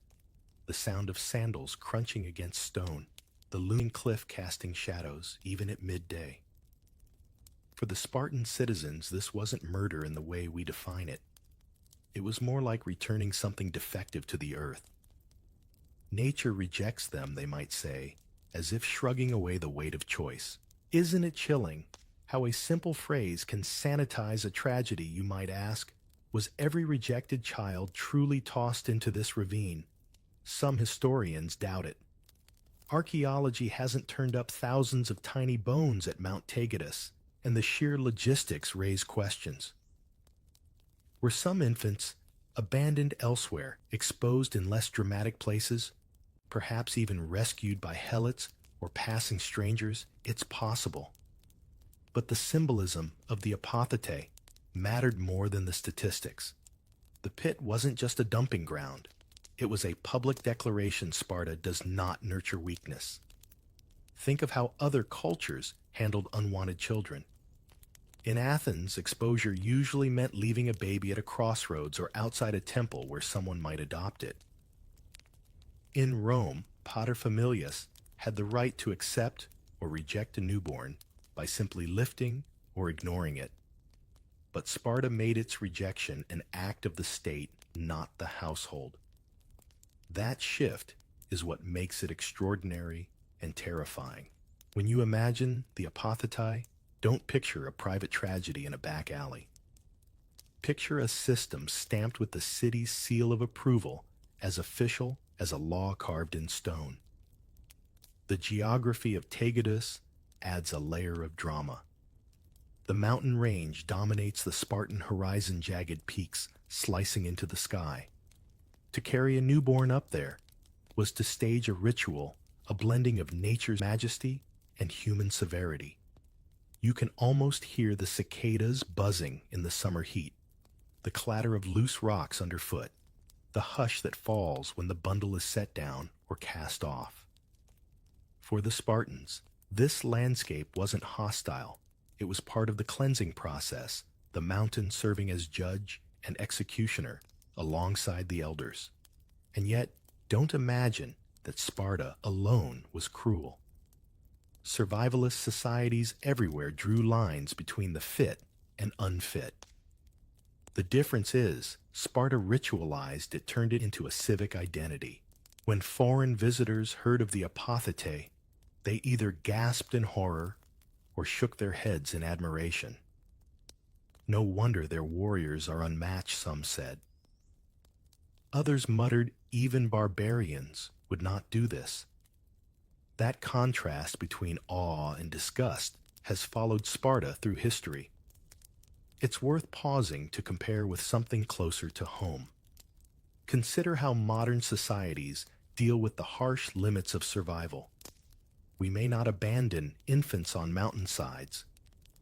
the sound of sandals crunching against stone, the looming cliff casting shadows even at midday. For the Spartan citizens, this wasn't murder in the way we define it. It was more like returning something defective to the earth. Nature rejects them, they might say, as if shrugging away the weight of choice. Isn't it chilling how a simple phrase can sanitize a tragedy, you might ask? Was every rejected child truly tossed into this ravine? Some historians doubt it. Archaeology hasn't turned up thousands of tiny bones at Mount Taygetus, and the sheer logistics raise questions. Were some infants abandoned elsewhere, exposed in less dramatic places, perhaps even rescued by helots or passing strangers? It's possible. But the symbolism of the apothete mattered more than the statistics. The pit wasn't just a dumping ground. It was a public declaration Sparta does not nurture weakness. Think of how other cultures handled unwanted children. In Athens, exposure usually meant leaving a baby at a crossroads or outside a temple where someone might adopt it. In Rome, paterfamilias had the right to accept or reject a newborn by simply lifting or ignoring it. But Sparta made its rejection an act of the state, not the household. That shift is what makes it extraordinary and terrifying. When you imagine the apothete, don't picture a private tragedy in a back alley. Picture a system stamped with the city's seal of approval, as official as a law carved in stone. The geography of Taygetus adds a layer of drama. The mountain range dominates the Spartan horizon, jagged peaks slicing into the sky. To carry a newborn up there was to stage a ritual, a blending of nature's majesty and human severity. You can almost hear the cicadas buzzing in the summer heat, the clatter of loose rocks underfoot, the hush that falls when the bundle is set down or cast off. For the Spartans, this landscape wasn't hostile. It was part of the cleansing process, the mountain serving as judge and executioner alongside the elders. And yet, don't imagine that Sparta alone was cruel. Survivalist societies everywhere drew lines between the fit and unfit. The difference is, Sparta ritualized it, turned it into a civic identity. When foreign visitors heard of the apothete, they either gasped in horror or shook their heads in admiration. No wonder their warriors are unmatched, some said. Others muttered even barbarians would not do this. That contrast between awe and disgust has followed Sparta through history. It's worth pausing to compare with something closer to home. Consider how modern societies deal with the harsh limits of survival. We may not abandon infants on mountainsides,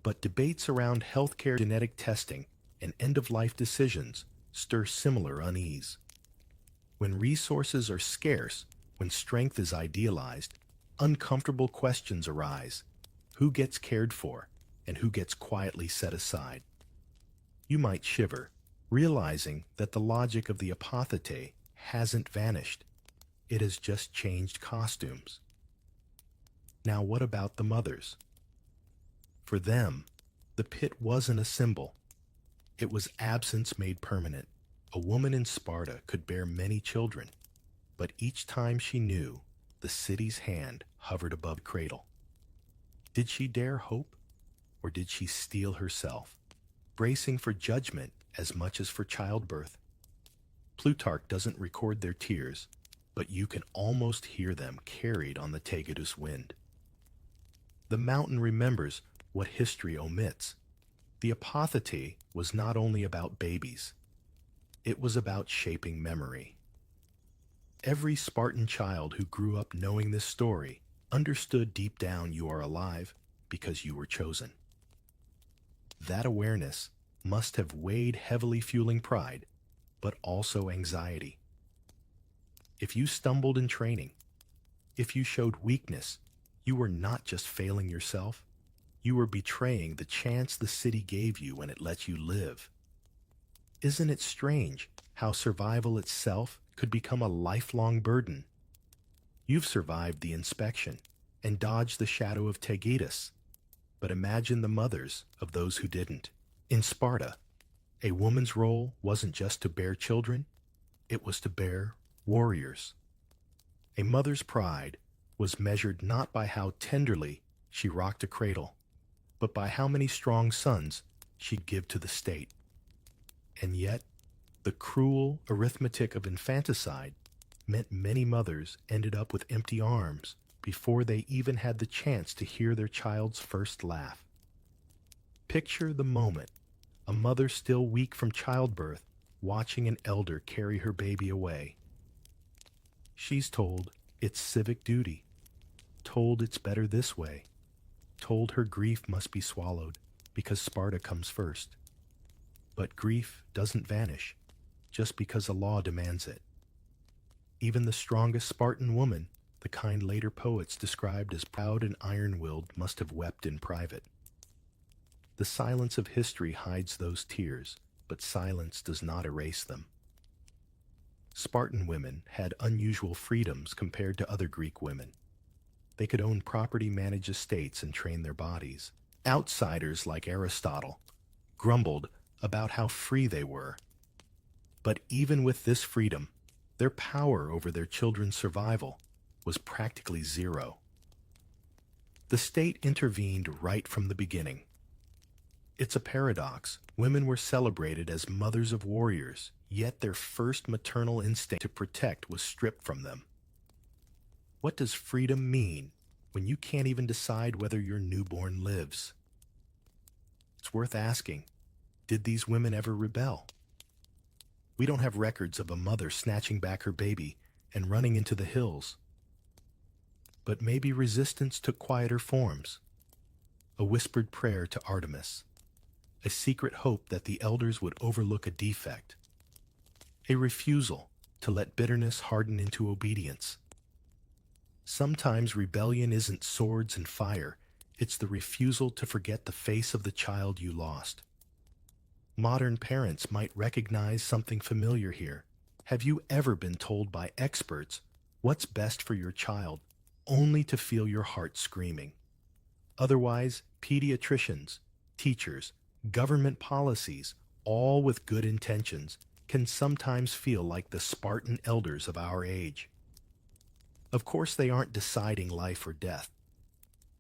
but debates around healthcare, genetic testing, and end-of-life decisions stir similar unease. When resources are scarce, when strength is idealized, uncomfortable questions arise. Who gets cared for, and who gets quietly set aside? You might shiver, realizing that the logic of the apothete hasn't vanished. It has just changed costumes. Now what about the mothers? For them, the pit wasn't a symbol. It was absence made permanent. A woman in Sparta could bear many children, but each time she knew, the city's hand hovered above the cradle. Did she dare hope, or did she steel herself, bracing for judgment as much as for childbirth? Plutarch doesn't record their tears, but you can almost hear them carried on the Taygetus wind. The mountain remembers what history omits. The apothete was not only about babies, it was about shaping memory. Every Spartan child who grew up knowing this story understood deep down you are alive because you were chosen. That awareness must have weighed heavily, fueling pride, but also anxiety. If you stumbled in training, if you showed weakness, you were not just failing yourself, you were betraying the chance the city gave you when it let you live. Isn't it strange how survival itself could become a lifelong burden? You've survived the inspection and dodged the shadow of Taygetus, but imagine the mothers of those who didn't. In Sparta, A woman's role wasn't just to bear children, it was to bear warriors. A mother's pride was measured not by how tenderly she rocked a cradle, but by how many strong sons she'd give to the state. And yet, the cruel arithmetic of infanticide meant many mothers ended up with empty arms before they even had the chance to hear their child's first laugh. Picture the moment, a mother still weak from childbirth, watching an elder carry her baby away. She's told it's civic duty, told it's better this way, told her grief must be swallowed because Sparta comes first. But grief doesn't vanish just because a law demands it. Even the strongest Spartan woman, the kind later poets described as proud and iron-willed, must have wept in private. The silence of history hides those tears, but silence does not erase them. Spartan women had unusual freedoms compared to other Greek women. They could own property, manage estates, and train their bodies. Outsiders like Aristotle grumbled about how free they were. But even with this freedom, their power over their children's survival was practically zero. The state intervened right from the beginning. It's a paradox. Women were celebrated as mothers of warriors, yet their first maternal instinct to protect was stripped from them. What does freedom mean when you can't even decide whether your newborn lives? It's worth asking, did these women ever rebel? We don't have records of a mother snatching back her baby and running into the hills. But maybe resistance took quieter forms. A whispered prayer to Artemis, a secret hope that the elders would overlook a defect, a refusal to let bitterness harden into obedience. Sometimes rebellion isn't swords and fire, it's the refusal to forget the face of the child you lost. Modern parents might recognize something familiar here. Have you ever been told by experts what's best for your child, only to feel your heart screaming? Otherwise, pediatricians, teachers, government policies, all with good intentions, can sometimes feel like the Spartan elders of our age. Of course, they aren't deciding life or death,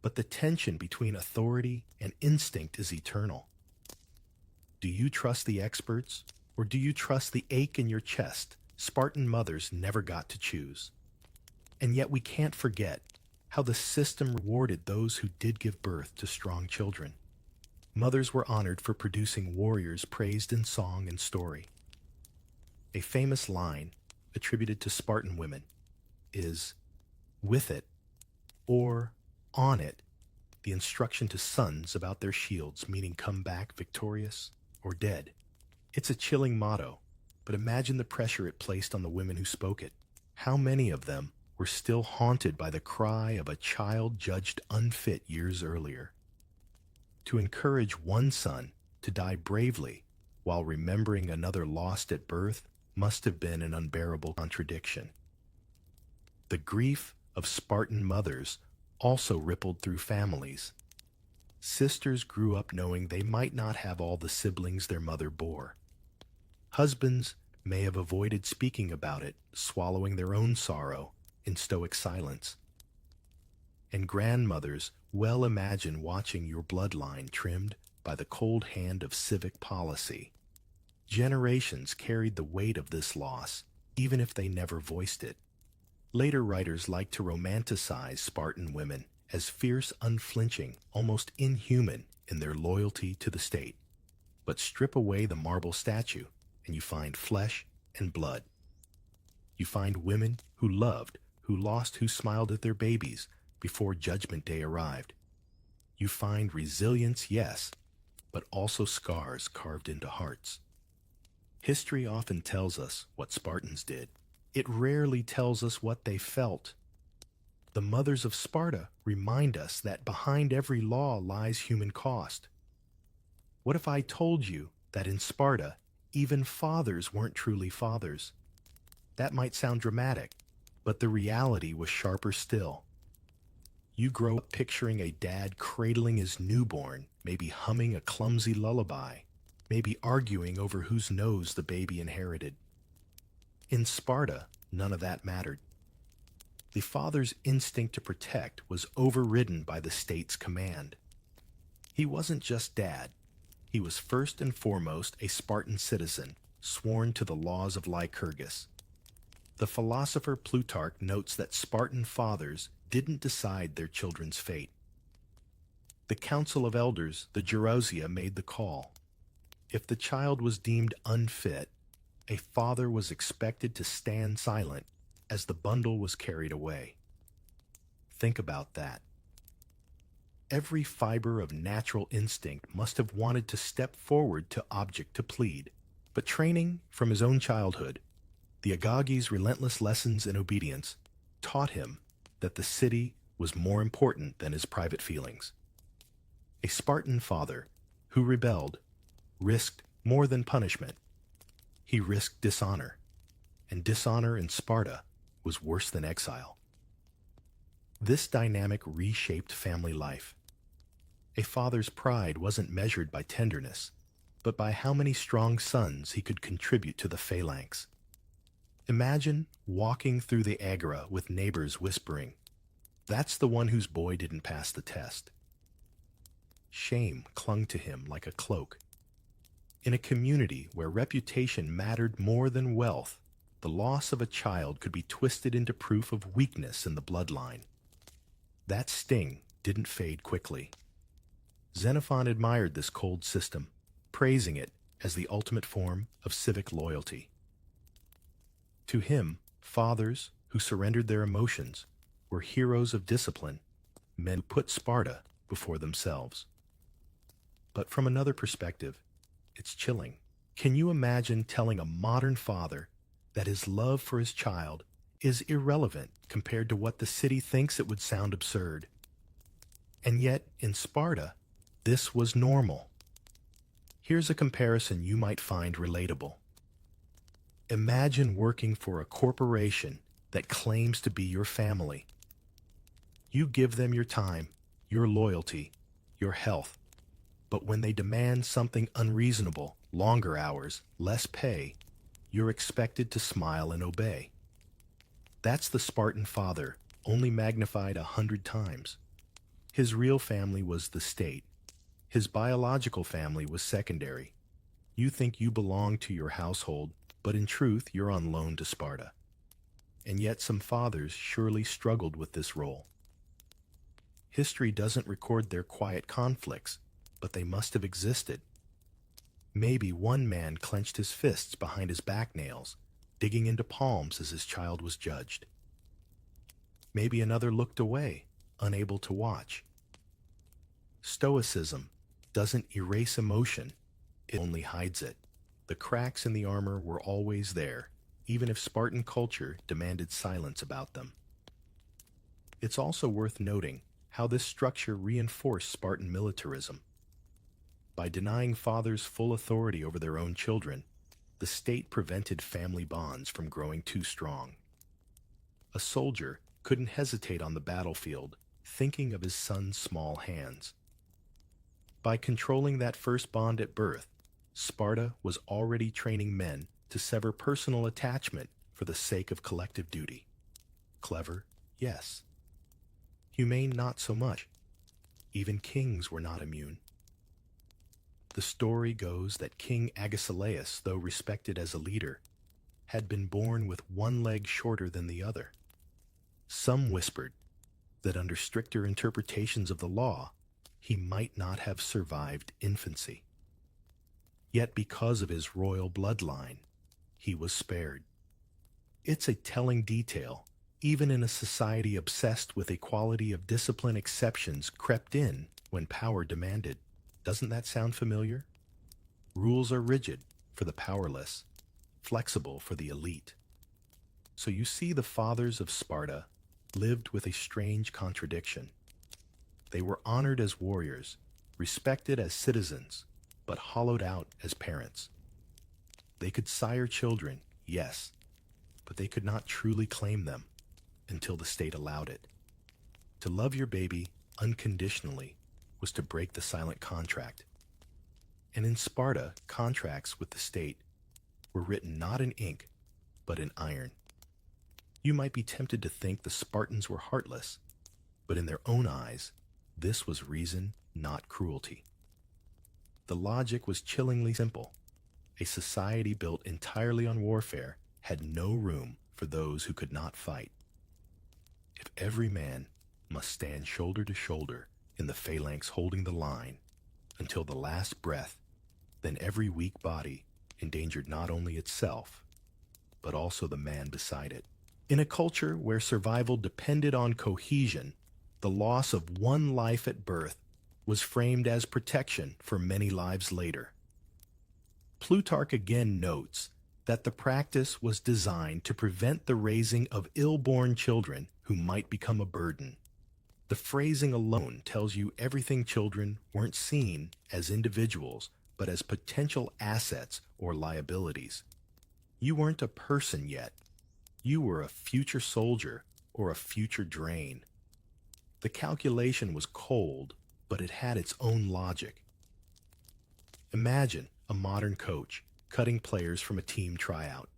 but the tension between authority and instinct is eternal. Do you trust the experts, or do you trust the ache in your chest? Spartan mothers never got to choose. And yet we can't forget how the system rewarded those who did give birth to strong children. Mothers were honored for producing warriors praised in song and story. A famous line attributed to Spartan women is, "With it, or on it, the instruction to sons about their shields, meaning come back victorious or dead." It's a chilling motto, but imagine the pressure it placed on the women who spoke it. How many of them were still haunted by the cry of a child judged unfit years earlier? To encourage one son to die bravely while remembering another lost at birth must have been an unbearable contradiction. The grief of Spartan mothers also rippled through families. Sisters grew up knowing they might not have all the siblings their mother bore. Husbands may have avoided speaking about it, swallowing their own sorrow in stoic silence. And grandmothers well imagine watching your bloodline trimmed by the cold hand of civic policy. Generations carried the weight of this loss, even if they never voiced it. Later writers like to romanticize Spartan women as fierce, unflinching, almost inhuman in their loyalty to the state. But strip away the marble statue, and you find flesh and blood. You find women who loved, who lost, who smiled at their babies before Judgment Day arrived. You find resilience, yes, but also scars carved into hearts. History often tells us what Spartans did. It rarely tells us what they felt. The mothers of Sparta remind us that behind every law lies human cost. What if I told you that in Sparta, even fathers weren't truly fathers? That might sound dramatic, but the reality was sharper still. You grow up picturing a dad cradling his newborn, maybe humming a clumsy lullaby. maybe arguing over whose nose the baby inherited. In Sparta, none of that mattered. The father's instinct to protect was overridden by the state's command. He wasn't just dad. He was first and foremost a Spartan citizen, sworn to the laws of Lycurgus. The philosopher Plutarch notes that Spartan fathers didn't decide their children's fate. The Council of Elders, the Gerousia, made the call. If the child was deemed unfit, a father was expected to stand silent as the bundle was carried away. Think about that. Every fiber of natural instinct must have wanted to step forward to object to plead. But training from his own childhood, the Agagi's relentless lessons in obedience, taught him that the city was more important than his private feelings. A Spartan father who rebelled risked more than punishment. He risked dishonor, and dishonor in Sparta was worse than exile. This dynamic reshaped family life. A father's pride wasn't measured by tenderness, but by how many strong sons he could contribute to the phalanx. Imagine walking through the agora with neighbors whispering, "That's the one whose boy didn't pass the test." Shame clung to him like a cloak. In a community where reputation mattered more than wealth, the loss of a child could be twisted into proof of weakness in the bloodline. That sting didn't fade quickly. Xenophon admired this cold system, praising it as the ultimate form of civic loyalty. To him, fathers who surrendered their emotions were heroes of discipline, men who put Sparta before themselves. But from another perspective, it's chilling. Can you imagine telling a modern father that his love for his child is irrelevant compared to what the city thinks it would sound absurd? And yet, in Sparta, this was normal. Here's a comparison you might find relatable. Imagine working for a corporation that claims to be your family. You give them your time, your loyalty, your health, but when they demand something unreasonable, longer hours, less pay, you're expected to smile and obey. That's the Spartan father, only magnified 100 times. His real family was the state. His biological family was secondary. You think you belong to your household, but in truth, you're on loan to Sparta. And yet some fathers surely struggled with this role. History doesn't record their quiet conflicts, but they must have existed. Maybe one man clenched his fists behind his back nails, digging into palms as his child was judged. Maybe another looked away, unable to watch. Stoicism doesn't erase emotion, it only hides it. The cracks in the armor were always there, even if Spartan culture demanded silence about them. It's also worth noting how this structure reinforced Spartan militarism. By denying fathers full authority over their own children, the state prevented family bonds from growing too strong. A soldier couldn't hesitate on the battlefield, thinking of his son's small hands. By controlling that first bond at birth, Sparta was already training men to sever personal attachment for the sake of collective duty. Clever, yes. Humane, not so much. Even kings were not immune. The story goes that King Agesilaus, though respected as a leader, had been born with one leg shorter than the other. Some whispered that under stricter interpretations of the law, he might not have survived infancy. Yet because of his royal bloodline, he was spared. It's a telling detail, even in a society obsessed with equality of discipline. Exceptions crept in when power demanded. Doesn't that sound familiar? Rules are rigid for the powerless, flexible for the elite. So you see, the fathers of Sparta lived with a strange contradiction. They were honored as warriors, respected as citizens, but hollowed out as parents. They could sire children, yes, but they could not truly claim them until the state allowed it. To love your baby unconditionally was to break the silent contract. And in Sparta, contracts with the state were written not in ink, but in iron. You might be tempted to think the Spartans were heartless, but in their own eyes, this was reason, not cruelty. The logic was chillingly simple. A society built entirely on warfare had no room for those who could not fight. If every man must stand shoulder to shoulder in the phalanx holding the line until the last breath, then every weak body endangered not only itself, but also the man beside it. In a culture where survival depended on cohesion, the loss of one life at birth was framed as protection for many lives later. Plutarch again notes that the practice was designed to prevent the raising of ill-born children who might become a burden. The phrasing alone tells you everything. Children weren't seen as individuals, but as potential assets or liabilities. You weren't a person yet. You were a future soldier or a future drain. The calculation was cold, but it had its own logic. Imagine a modern coach cutting players from a team tryout.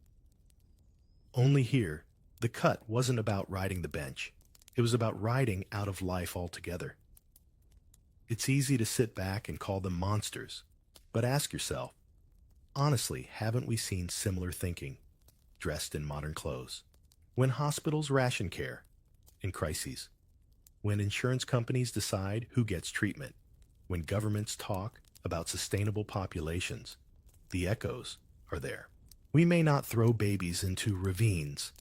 Only here, the cut wasn't about riding the bench. It was about riding out of life altogether. It's easy to sit back and call them monsters, but ask yourself, honestly, haven't we seen similar thinking, dressed in modern clothes? When hospitals ration care in crises, when insurance companies decide who gets treatment, when governments talk about sustainable populations, the echoes are there. We may not throw babies into ravines,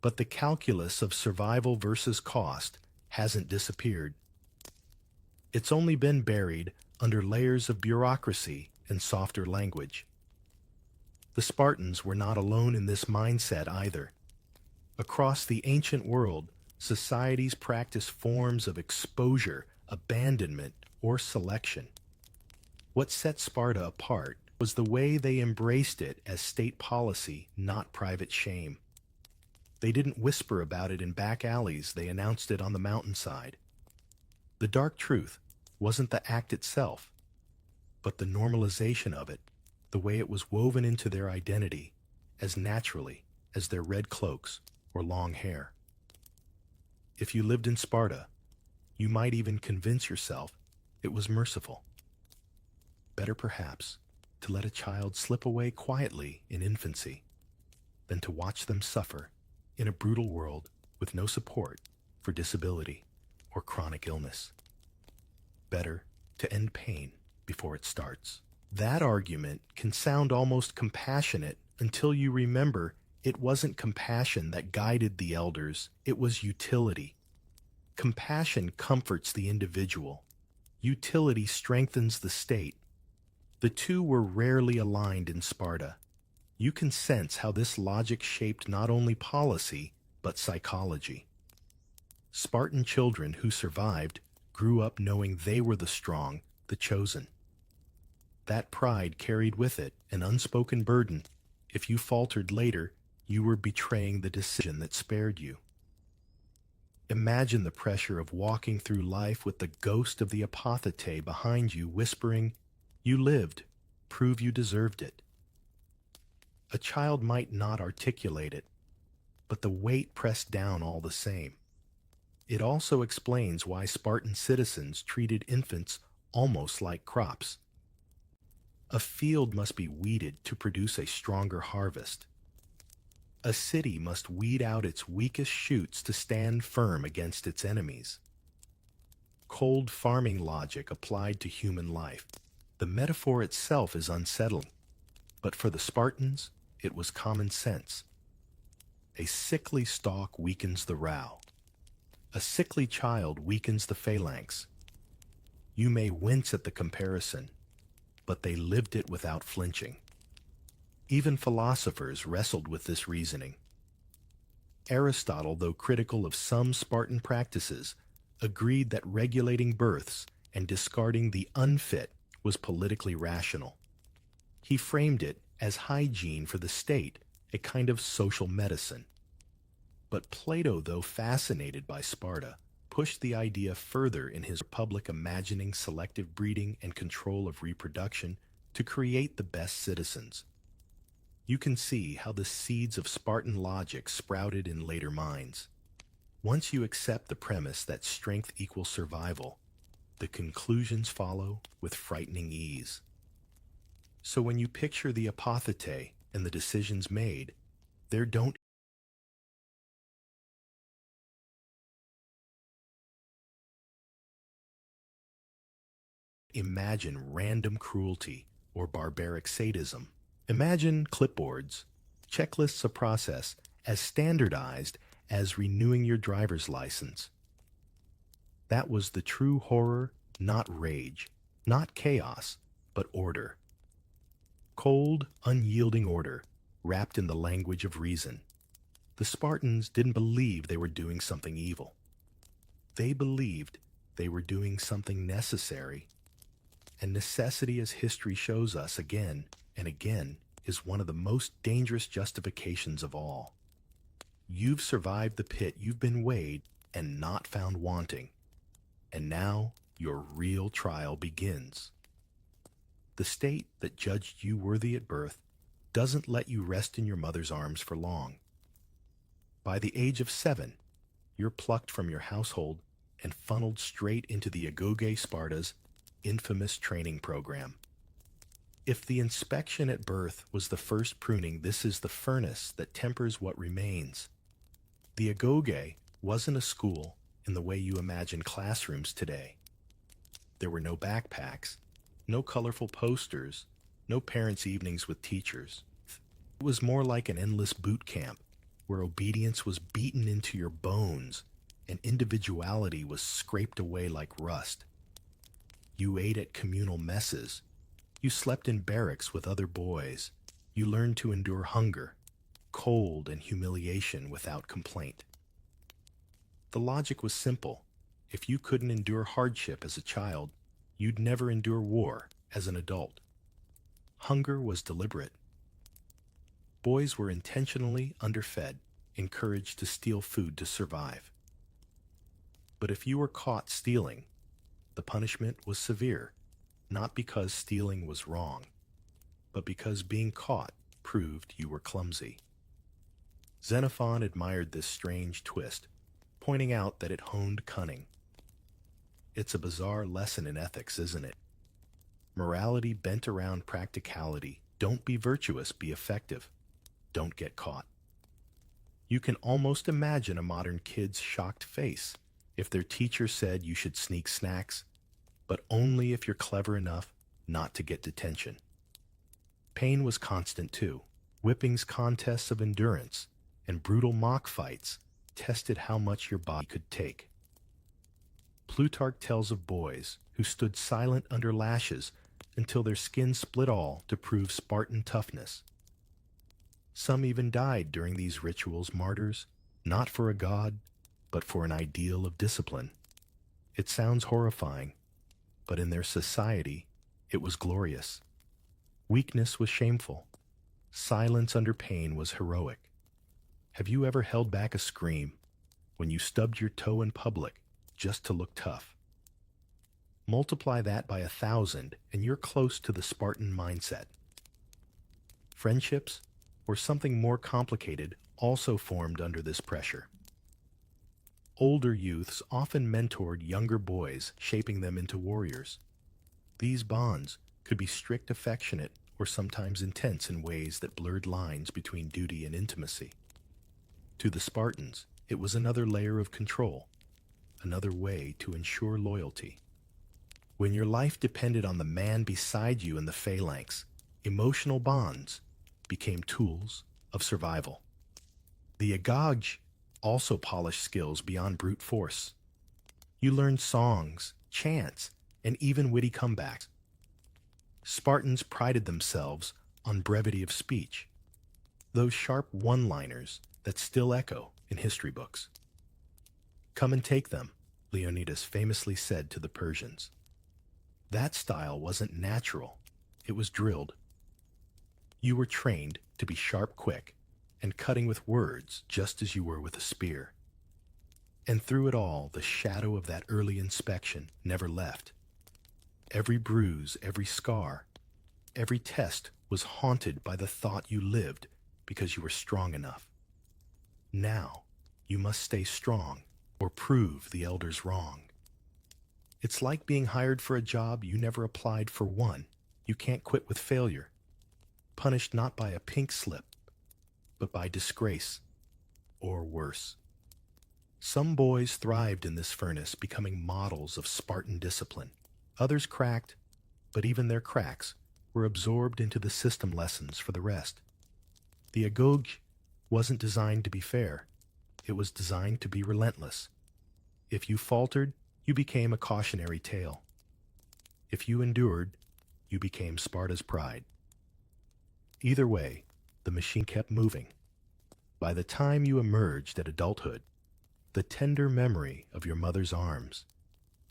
but the calculus of survival versus cost hasn't disappeared. It's only been buried under layers of bureaucracy and softer language. The Spartans were not alone in this mindset either. Across the ancient world, societies practiced forms of exposure, abandonment, or selection. What set Sparta apart was the way they embraced it as state policy, not private shame. They didn't whisper about it in back alleys, they announced it on the mountainside. The dark truth wasn't the act itself, but the normalization of it, the way it was woven into their identity as naturally as their red cloaks or long hair. If you lived in Sparta, you might even convince yourself it was merciful. Better perhaps to let a child slip away quietly in infancy than to watch them suffer in a brutal world with no support for disability or chronic illness. Better to end pain before it starts. That argument can sound almost compassionate until you remember it wasn't compassion that guided the elders, it was utility. Compassion comforts the individual. Utility strengthens the state. The two were rarely aligned in Sparta. You can sense how this logic shaped not only policy, but psychology. Spartan children who survived grew up knowing they were the strong, the chosen. That pride carried with it an unspoken burden. If you faltered later, you were betraying the decision that spared you. Imagine the pressure of walking through life with the ghost of the apothete behind you whispering, "You lived, prove you deserved it." A child might not articulate it, but the weight pressed down all the same. It also explains why Spartan citizens treated infants almost like crops. A field must be weeded to produce a stronger harvest. A city must weed out its weakest shoots to stand firm against its enemies. Cold farming logic applied to human life. The metaphor itself is unsettling, but for the Spartans, it was common sense. A sickly stalk weakens the row. A sickly child weakens the phalanx. You may wince at the comparison, but they lived it without flinching. Even philosophers wrestled with this reasoning. Aristotle, though critical of some Spartan practices, agreed that regulating births and discarding the unfit was politically rational. He framed it as hygiene for the state, a kind of social medicine. But Plato, though fascinated by Sparta, pushed the idea further in his Republic, imagining selective breeding and control of reproduction to create the best citizens. You can see how the seeds of Spartan logic sprouted in later minds. Once you accept the premise that strength equals survival, the conclusions follow with frightening ease. So when you picture the apothete and the decisions made, there don't imagine random cruelty or barbaric sadism. Imagine clipboards, checklists of process as standardized as renewing your driver's license. That was the true horror, not rage, not chaos, but order. Cold, unyielding order, wrapped in the language of reason. The Spartans didn't believe they were doing something evil. They believed they were doing something necessary. And necessity, as history shows us again and again, is one of the most dangerous justifications of all. You've survived the pit you've been weighed and not found wanting. And now your real trial begins. The state that judged you worthy at birth doesn't let you rest in your mother's arms for long. By the age of 7, you're plucked from your household and funneled straight into the Agoge Sparta's infamous training program. If the inspection at birth was the first pruning, this is the furnace that tempers what remains. The Agoge wasn't a school in the way you imagine classrooms today. There were no backpacks, no colorful posters, no parents' evenings with teachers. It was more like an endless boot camp where obedience was beaten into your bones and individuality was scraped away like rust. You ate at communal messes. You slept in barracks with other boys. You learned to endure hunger, cold, and humiliation without complaint. The logic was simple. If you couldn't endure hardship as a child, you'd never endure war as an adult. Hunger was deliberate. Boys were intentionally underfed, encouraged to steal food to survive. But if you were caught stealing, the punishment was severe, not because stealing was wrong, but because being caught proved you were clumsy. Xenophon admired this strange twist, pointing out that it honed cunning. It's a bizarre lesson in ethics, isn't it? Morality bent around practicality. Don't be virtuous, be effective. Don't get caught. You can almost imagine a modern kid's shocked face if their teacher said you should sneak snacks, but only if you're clever enough not to get detention. Pain was constant too. Whippings, contests of endurance, and brutal mock fights tested how much your body could take. Plutarch tells of boys who stood silent under lashes until their skin split all to prove Spartan toughness. Some even died during these rituals, martyrs, not for a god, but for an ideal of discipline. It sounds horrifying, but in their society, it was glorious. Weakness was shameful. Silence under pain was heroic. Have you ever held back a scream when you stubbed your toe in public just to look tough? Multiply that by 1,000 and you're close to the Spartan mindset. Friendships, or something more complicated, also formed under this pressure. Older youths often mentored younger boys, shaping them into warriors. These bonds could be strict, affectionate, or sometimes intense in ways that blurred lines between duty and intimacy. To the Spartans, it was another layer of control, another way to ensure loyalty. When your life depended on the man beside you in the phalanx, emotional bonds became tools of survival. The Agag also polished skills beyond brute force. You learned songs, chants, and even witty comebacks. Spartans prided themselves on brevity of speech, those sharp one-liners that still echo in history books. "Come and take them," Leonidas famously said to the Persians. That style wasn't natural, it was drilled. You were trained to be sharp, quick, and cutting with words just as you were with a spear. And through it all, the shadow of that early inspection never left. Every bruise, every scar, Every test was haunted by the thought you lived because you were strong enough. Now, you must stay strong or prove the elders wrong. It's like being hired for a job you never applied for one. You can't quit with failure, punished not by a pink slip, but by disgrace, or worse. Some boys thrived in this furnace, becoming models of Spartan discipline. Others cracked, but even their cracks were absorbed into the system lessons for the rest. The agog wasn't designed to be fair. It was designed to be relentless. If you faltered, you became a cautionary tale. If you endured, you became Sparta's pride. Either way, the machine kept moving. By the time you emerged at adulthood, the tender memory of your mother's arms,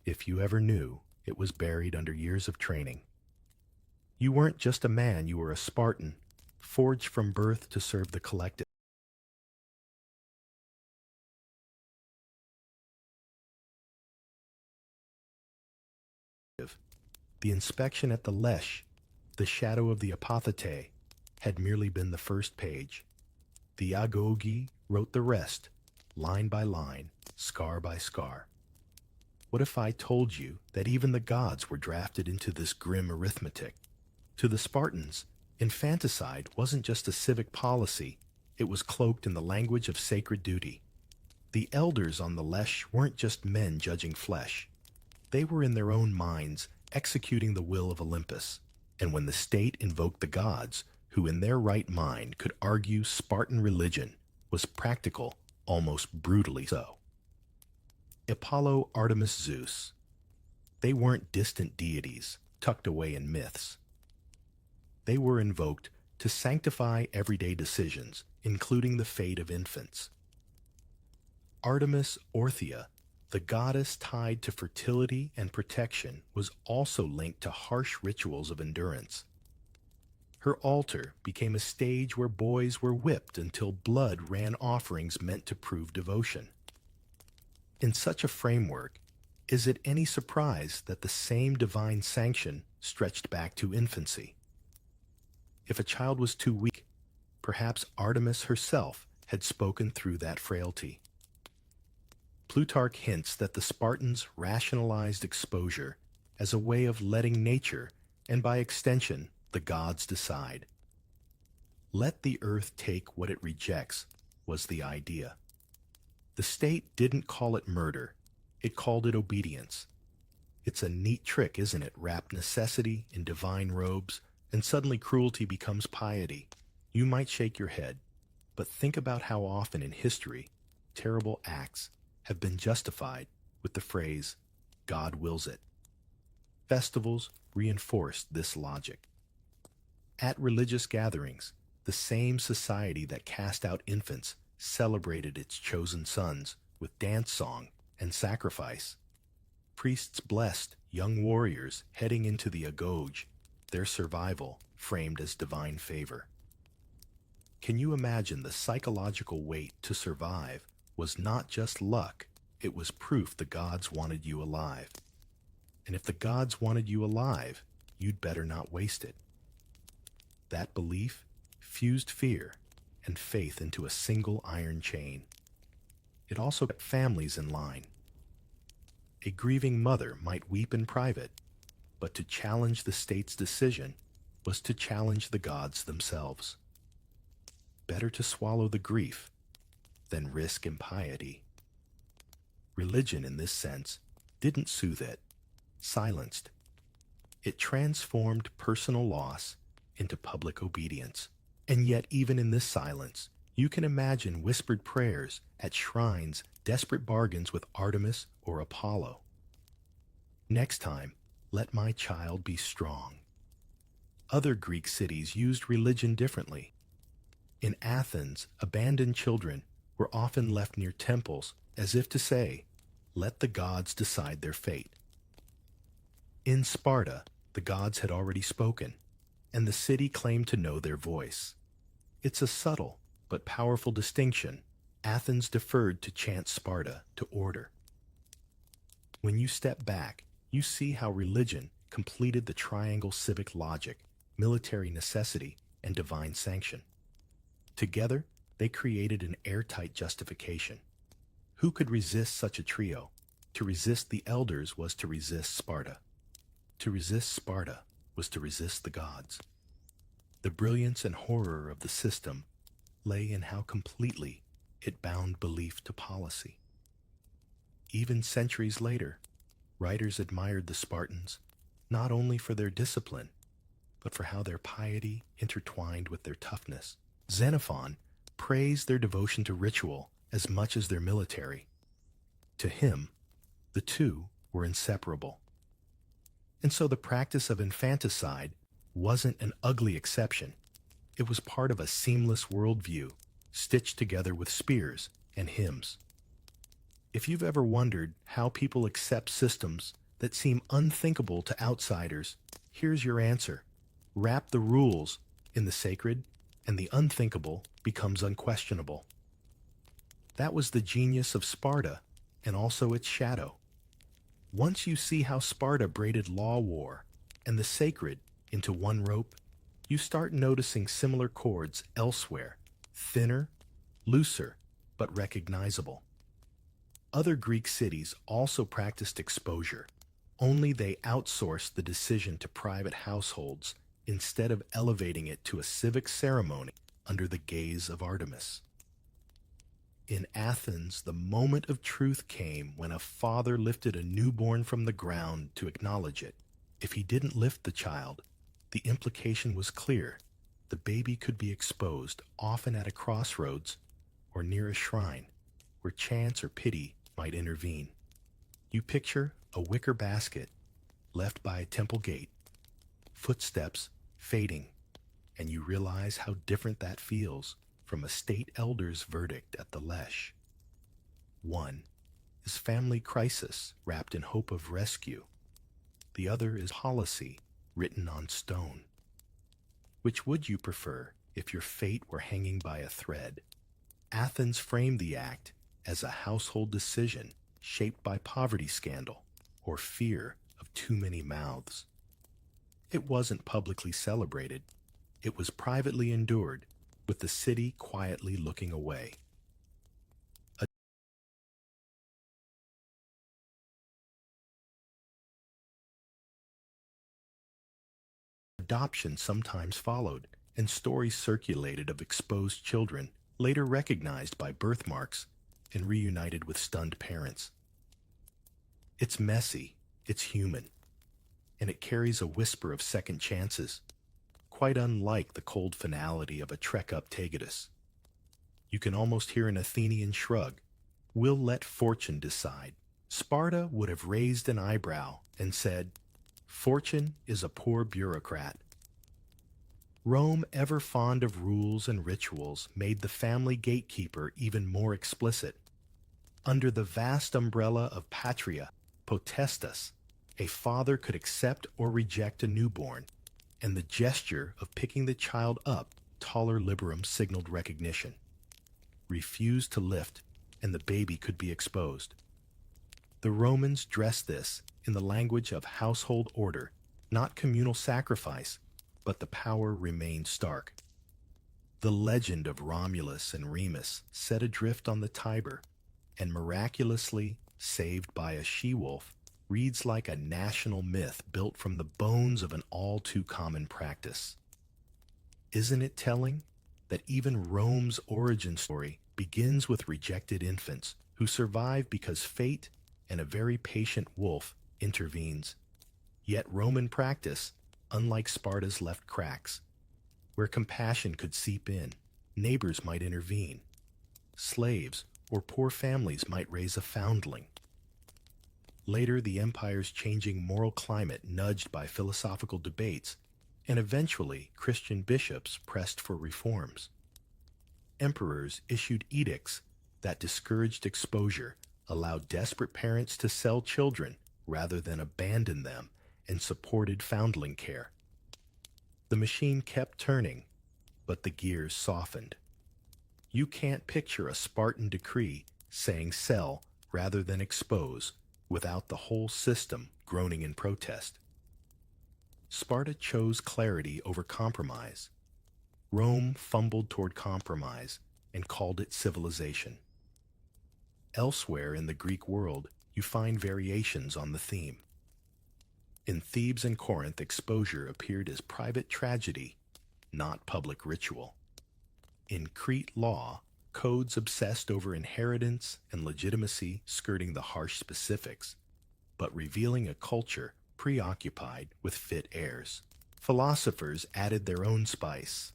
if you ever knew, it was buried under years of training. You weren't just a man, you were a Spartan, forged from birth to serve the collective. The inspection at the Lesh, the shadow of the apothete, had merely been the first page. The agogi wrote the rest, line by line, scar by scar. What if I told you that even the gods were drafted into this grim arithmetic? To the Spartans, infanticide wasn't just a civic policy, it was cloaked in the language of sacred duty. The elders on the Lesh weren't just men judging flesh. They were in their own minds executing the will of Olympus, and when the state invoked the gods, who in their right mind could argue Spartan religion was practical, almost brutally so. Apollo, Artemis, Zeus. They weren't distant deities tucked away in myths. They were invoked to sanctify everyday decisions, including the fate of infants. Artemis Orthia, the goddess tied to fertility and protection, was also linked to harsh rituals of endurance. Her altar became a stage where boys were whipped until blood ran offerings meant to prove devotion. In such a framework, is it any surprise that the same divine sanction stretched back to infancy? If a child was too weak, perhaps Artemis herself had spoken through that frailty. Plutarch hints that the Spartans rationalized exposure as a way of letting nature, and by extension, the gods decide. Let the earth take what it rejects, was the idea. The state didn't call it murder, it called it obedience. It's a neat trick, isn't it? Wrap necessity in divine robes, and suddenly cruelty becomes piety. You might shake your head, but think about how often in history, terrible acts have been justified with the phrase, God wills it. Festivals reinforced this logic. At religious gatherings, the same society that cast out infants celebrated its chosen sons with dance song and sacrifice. Priests blessed young warriors heading into the agog, their survival framed as divine favor. Can you imagine the psychological weight to survive was not just luck, it was proof the gods wanted you alive. And if the gods wanted you alive, you'd better not waste it. That belief fused fear and faith into a single iron chain. It also kept families in line. A grieving mother might weep in private, but to challenge the state's decision was to challenge the gods themselves. Better to swallow the grief than risk impiety. Religion, in this sense, didn't soothe it, silenced. It transformed personal loss into public obedience. And yet, even in this silence, you can imagine whispered prayers at shrines, desperate bargains with Artemis or Apollo. Next time, let my child be strong. Other Greek cities used religion differently. In Athens, abandoned children were often left near temples as if to say, let the gods decide their fate. In Sparta, the gods had already spoken, and the city claimed to know their voice. It's a subtle but powerful distinction. Athens deferred to chant Sparta to order. When you step back, you see how religion completed the triangle civic logic, military necessity, and divine sanction. Together, they created an airtight justification. Who could resist such a trio? To resist the elders was to resist Sparta. To resist Sparta was to resist the gods. The brilliance and horror of the system lay in how completely it bound belief to policy. Even centuries later, writers admired the Spartans not only for their discipline, but for how their piety intertwined with their toughness. Xenophon praised their devotion to ritual as much as their military. To him, the two were inseparable. And so the practice of infanticide wasn't an ugly exception. It was part of a seamless worldview, stitched together with spears and hymns. If you've ever wondered how people accept systems that seem unthinkable to outsiders, here's your answer. Wrap the rules in the sacred, and the unthinkable becomes unquestionable. That was the genius of Sparta, and also its shadow. Once you see how Sparta braided law war and the sacred into one rope, you start noticing similar chords elsewhere, thinner, looser, but recognizable. Other Greek cities also practiced exposure, only they outsourced the decision to private households instead of elevating it to a civic ceremony under the gaze of Artemis. In Athens, the moment of truth came when a father lifted a newborn from the ground to acknowledge it. If he didn't lift the child, the implication was clear. The baby could be exposed, often at a crossroads or near a shrine, where chance or pity might intervene. You picture a wicker basket left by a temple gate, footsteps fading, and you realize how different that feels from a state elder's verdict at the lesh. One is family crisis wrapped in hope of rescue. The other is policy written on stone. Which would you prefer if your fate were hanging by a thread? Athens framed the act as a household decision shaped by poverty scandal or fear of too many mouths. It wasn't publicly celebrated. It was privately endured, with the city quietly looking away. Adoption sometimes followed, and stories circulated of exposed children, later recognized by birthmarks and reunited with stunned parents. It's messy, it's human, and it carries a whisper of second chances, quite unlike the cold finality of a trek up Tagetus. You can almost hear an Athenian shrug. We'll let fortune decide. Sparta would have raised an eyebrow and said, Fortune is a poor bureaucrat. Rome, ever fond of rules and rituals, made the family gatekeeper even more explicit. Under the vast umbrella of patria potestas, a father could accept or reject a newborn, and the gesture of picking the child up, taller liberum signaled recognition. Refuse to lift, and the baby could be exposed. The Romans dressed this in the language of household order, not communal sacrifice, but the power remained stark. The legend of Romulus and Remus set adrift on the Tiber, and miraculously saved by a she-wolf, reads like a national myth built from the bones of an all-too-common practice. Isn't it telling that even Rome's origin story begins with rejected infants who survive because fate and a very patient wolf intervenes? Yet Roman practice, unlike Sparta's, left cracks. Where compassion could seep in, neighbors might intervene. Slaves or poor families might raise a foundling. Later, the empire's changing moral climate nudged by philosophical debates, and eventually Christian bishops pressed for reforms. Emperors issued edicts that discouraged exposure, allowed desperate parents to sell children rather than abandon them, and supported foundling care. The machine kept turning, but the gears softened. You can't picture a Spartan decree saying sell rather than expose without the whole system groaning in protest. Sparta chose clarity over compromise. Rome fumbled toward compromise and called it civilization. Elsewhere in the Greek world, you find variations on the theme. In Thebes and Corinth, exposure appeared as private tragedy, not public ritual. In Crete law, codes obsessed over inheritance and legitimacy skirting the harsh specifics, but revealing a culture preoccupied with fit heirs. Philosophers added their own spice.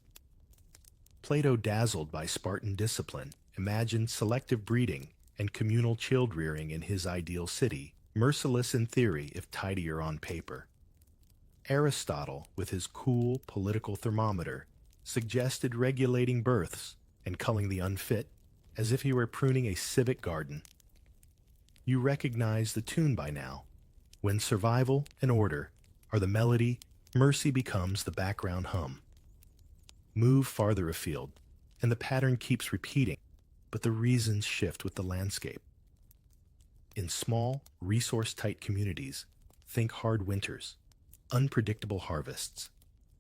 Plato, dazzled by Spartan discipline, imagined selective breeding and communal child-rearing in his ideal city, merciless in theory if tidier on paper. Aristotle, with his cool political thermometer, suggested regulating births and culling the unfit as if he were pruning a civic garden. You recognize the tune by now. When survival and order are the melody, mercy becomes the background hum. Move farther afield, and the pattern keeps repeating, but the reasons shift with the landscape. In small, resource-tight communities, think hard winters, unpredictable harvests,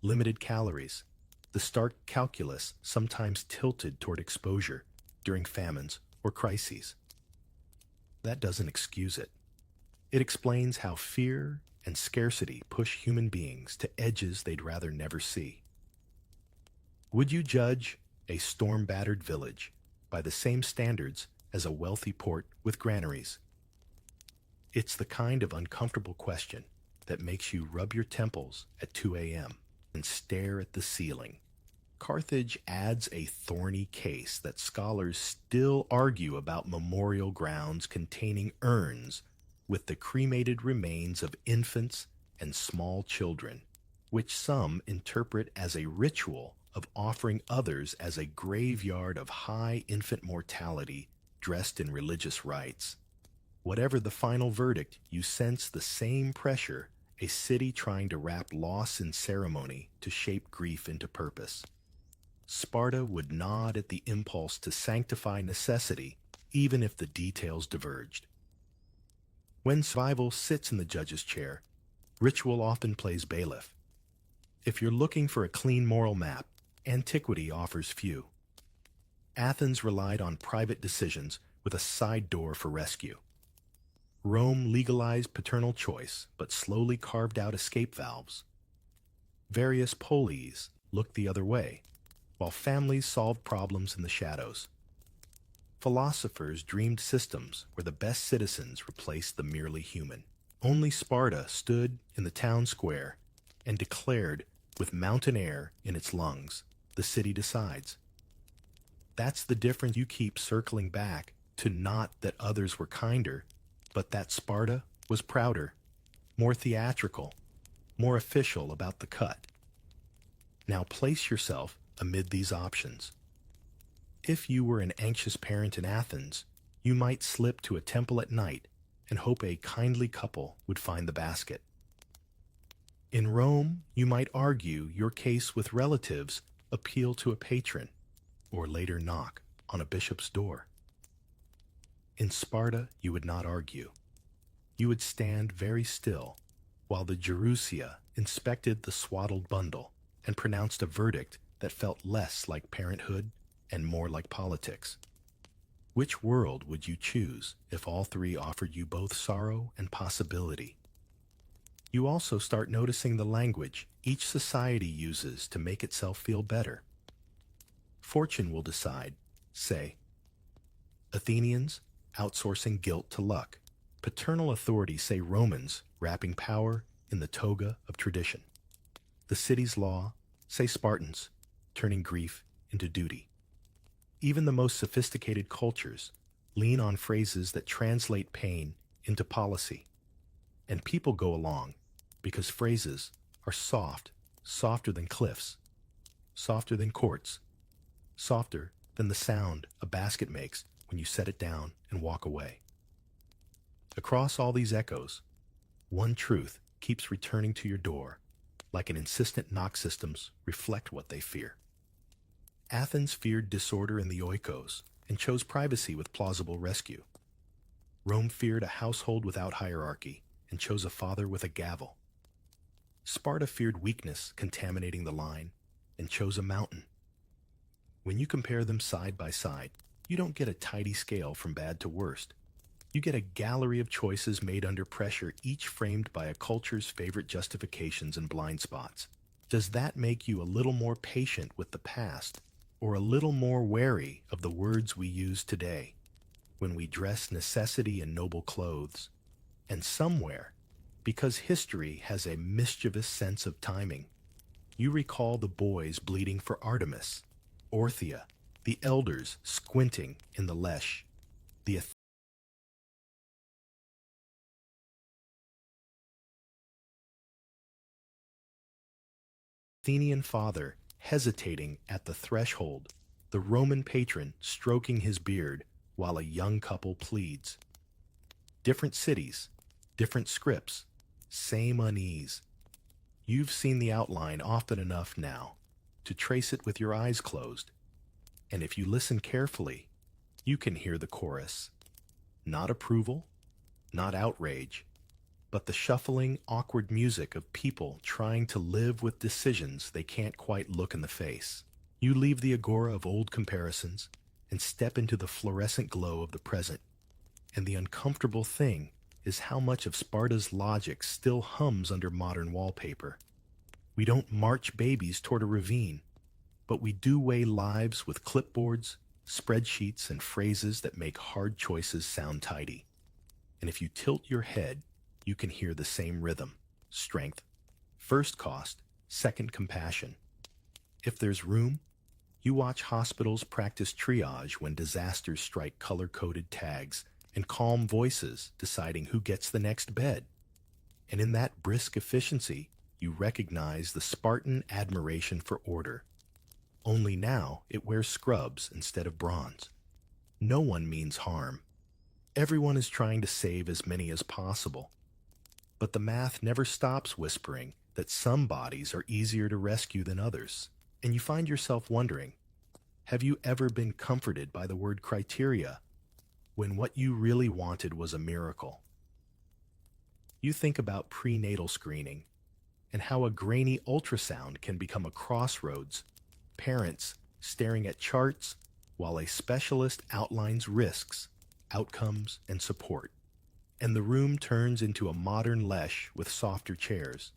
limited calories, the stark calculus sometimes tilted toward exposure during famines or crises. That doesn't excuse it. It explains how fear and scarcity push human beings to edges they'd rather never see. Would you judge a storm-battered village by the same standards as a wealthy port with granaries? It's the kind of uncomfortable question that makes you rub your temples at 2 a.m. and stare at the ceiling. Carthage adds a thorny case that scholars still argue about memorial grounds containing urns with the cremated remains of infants and small children, which some interpret as a ritual of offering others as a graveyard of high infant mortality dressed in religious rites. Whatever the final verdict, you sense the same pressure, a city trying to wrap loss in ceremony to shape grief into purpose. Sparta would nod at the impulse to sanctify necessity, even if the details diverged. When survival sits in the judge's chair, ritual often plays bailiff. If you're looking for a clean moral map, antiquity offers few. Athens relied on private decisions with a side door for rescue. Rome legalized paternal choice, but slowly carved out escape valves. Various polis looked the other way, while families solved problems in the shadows. Philosophers dreamed systems where the best citizens replaced the merely human. Only Sparta stood in the town square and declared, with mountain air in its lungs, the city decides. That's the difference. You keep circling back to, not that others were kinder, but that Sparta was prouder, more theatrical, more official about the cut. Now place yourself amid these options. If you were an anxious parent in Athens, you might slip to a temple at night and hope a kindly couple would find the basket. In Rome, you might argue your case with relatives, appeal to a patron, or later knock on a bishop's door. In Sparta, you would not argue. You would stand very still while the Gerousia inspected the swaddled bundle and pronounced a verdict that felt less like parenthood and more like politics. Which world would you choose if all three offered you both sorrow and possibility? You also start noticing the language each society uses to make itself feel better. Fortune will decide, say, Athenians outsourcing guilt to luck. Paternal authority, say Romans, wrapping power in the toga of tradition. The city's law, say Spartans, turning grief into duty. Even the most sophisticated cultures lean on phrases that translate pain into policy. And people go along because phrases are soft, softer than cliffs, softer than courts, softer than the sound a basket makes when you set it down and walk away. Across all these echoes, one truth keeps returning to your door, like an insistent knock. Systems reflect what they fear. Athens feared disorder in the oikos and chose privacy with plausible rescue. Rome feared a household without hierarchy and chose a father with a gavel. Sparta Sparta feared weakness contaminating the line and chose a mountain. When you compare them side by side, you don't get a tidy scale from bad to worst. You get a gallery of choices made under pressure, each framed by a culture's favorite justifications and blind spots. Does that make you a little more patient with the past, or a little more wary of the words we use today when we dress necessity in noble clothes? And somewhere, because history has a mischievous sense of timing, you recall the boys bleeding for Artemis, Orthia, the elders squinting in the Lesh, the Athenian father hesitating at the threshold, the Roman patron stroking his beard while a young couple pleads. Different cities, different scripts, same unease. You've seen the outline often enough now to trace it with your eyes closed. And if you listen carefully, you can hear the chorus. Not approval, not outrage, but the shuffling, awkward music of people trying to live with decisions they can't quite look in the face. You leave the agora of old comparisons and step into the fluorescent glow of the present. And the uncomfortable thing is how much of Sparta's logic still hums under modern wallpaper. We don't march babies toward a ravine, but we do weigh lives with clipboards, spreadsheets, and phrases that make hard choices sound tidy. And if you tilt your head, you can hear the same rhythm: strength, first cost, second compassion. If there's room, you watch hospitals practice triage when disasters strike color-coded tags and calm voices deciding who gets the next bed. And in that brisk efficiency, you recognize the Spartan admiration for order. Only now it wears scrubs instead of bronze. No one means harm. Everyone is trying to save as many as possible. But the math never stops whispering that some bodies are easier to rescue than others. And you find yourself wondering, have you ever been comforted by the word criteria when what you really wanted was a miracle? You think about prenatal screening and how a grainy ultrasound can become a crossroads, parents staring at charts while a specialist outlines risks, outcomes, and support. And the room turns into a modern Lesh with softer chairs.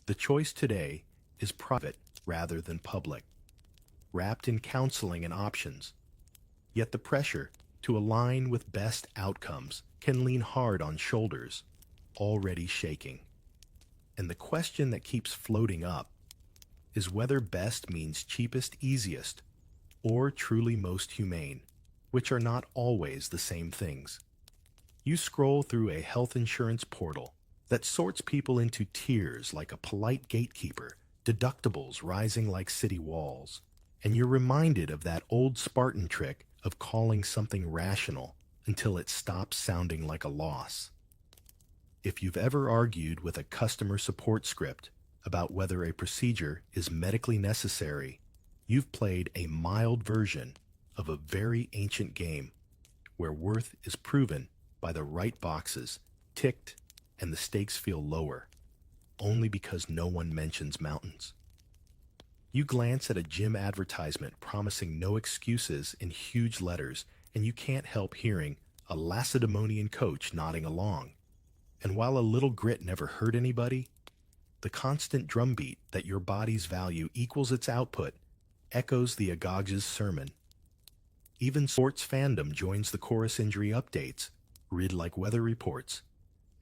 The choice today is private rather than public, wrapped in counseling and options. Yet the pressure to align with best outcomes can lean hard on shoulders already shaking. And the question that keeps floating up is whether best means cheapest, easiest, or truly most humane, which are not always the same things. You scroll through a health insurance portal that sorts people into tiers like a polite gatekeeper, deductibles rising like city walls, and you're reminded of that old Spartan trick of calling something rational until it stops sounding like a loss. If you've ever argued with a customer support script about whether a procedure is medically necessary, you've played a mild version of a very ancient game where worth is proven by the right boxes ticked and the stakes feel lower, only because no one mentions mountains. You glance at a gym advertisement promising no excuses in huge letters, and you can't help hearing a Lacedaemonian coach nodding along. And while a little grit never hurt anybody, the constant drumbeat that your body's value equals its output echoes the Agag's sermon. Even sports fandom joins the chorus injury updates, read like weather reports,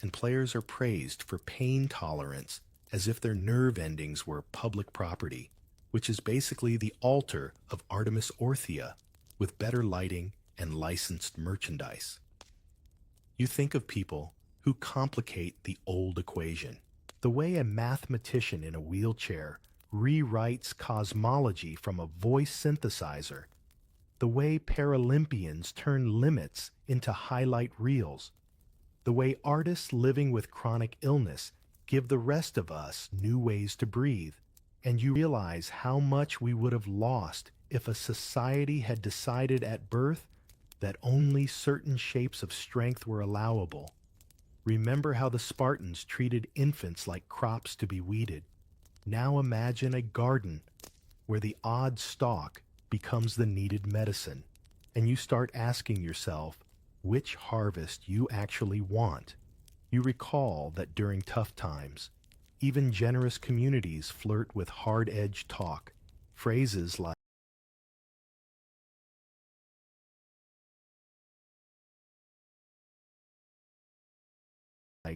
and players are praised for pain tolerance as if their nerve endings were public property, which is basically the altar of Artemis Orthia with better lighting and licensed merchandise. You think of people who complicate the old equation, the way a mathematician in a wheelchair rewrites cosmology from a voice synthesizer, the way Paralympians turn limits into highlight reels, the way artists living with chronic illness give the rest of us new ways to breathe, and you realize how much we would have lost if a society had decided at birth that only certain shapes of strength were allowable. Remember how the Spartans treated infants like crops to be weeded. Now imagine a garden where the odd stalk becomes the needed medicine, and you start asking yourself which harvest you actually want. You recall that during tough times, even generous communities flirt with hard-edged talk, phrases like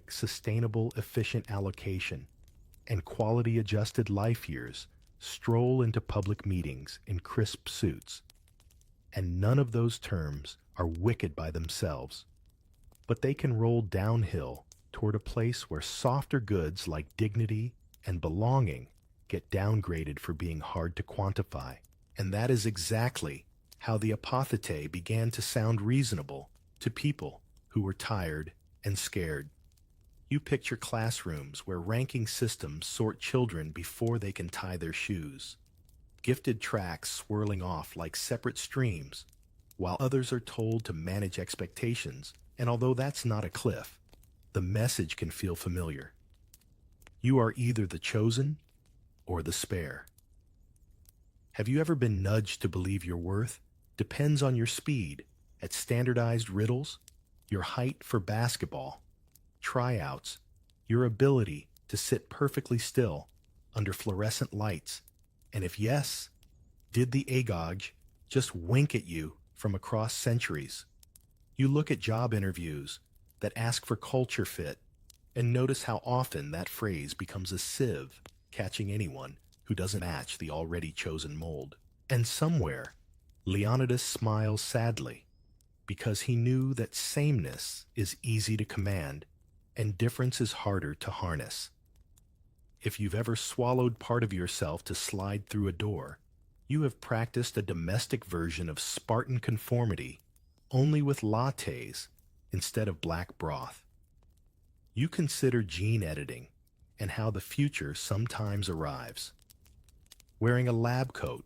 sustainable, efficient allocation and quality-adjusted life years stroll into public meetings in crisp suits. And none of those terms are wicked by themselves, but they can roll downhill toward a place where softer goods like dignity and belonging get downgraded for being hard to quantify. And that is exactly how the apothete began to sound reasonable to people who were tired and scared. You picture classrooms where ranking systems sort children before they can tie their shoes. Gifted tracks swirling off like separate streams, while others are told to manage expectations. And although that's not a cliff, the message can feel familiar. You are either the chosen or the spare. Have you ever been nudged to believe your worth depends on your speed at standardized riddles, your height for basketball, tryouts, your ability to sit perfectly still under fluorescent lights, and if yes, did the agog just wink at you from across centuries? You look at job interviews that ask for culture fit and notice how often that phrase becomes a sieve catching anyone who doesn't match the already chosen mold. And somewhere, Leonidas smiles sadly because he knew that sameness is easy to command and difference is harder to harness. If you've ever swallowed part of yourself to slide through a door, you have practiced a domestic version of Spartan conformity, only with lattes instead of black broth. You consider gene editing and how the future sometimes arrives. Wearing a lab coat,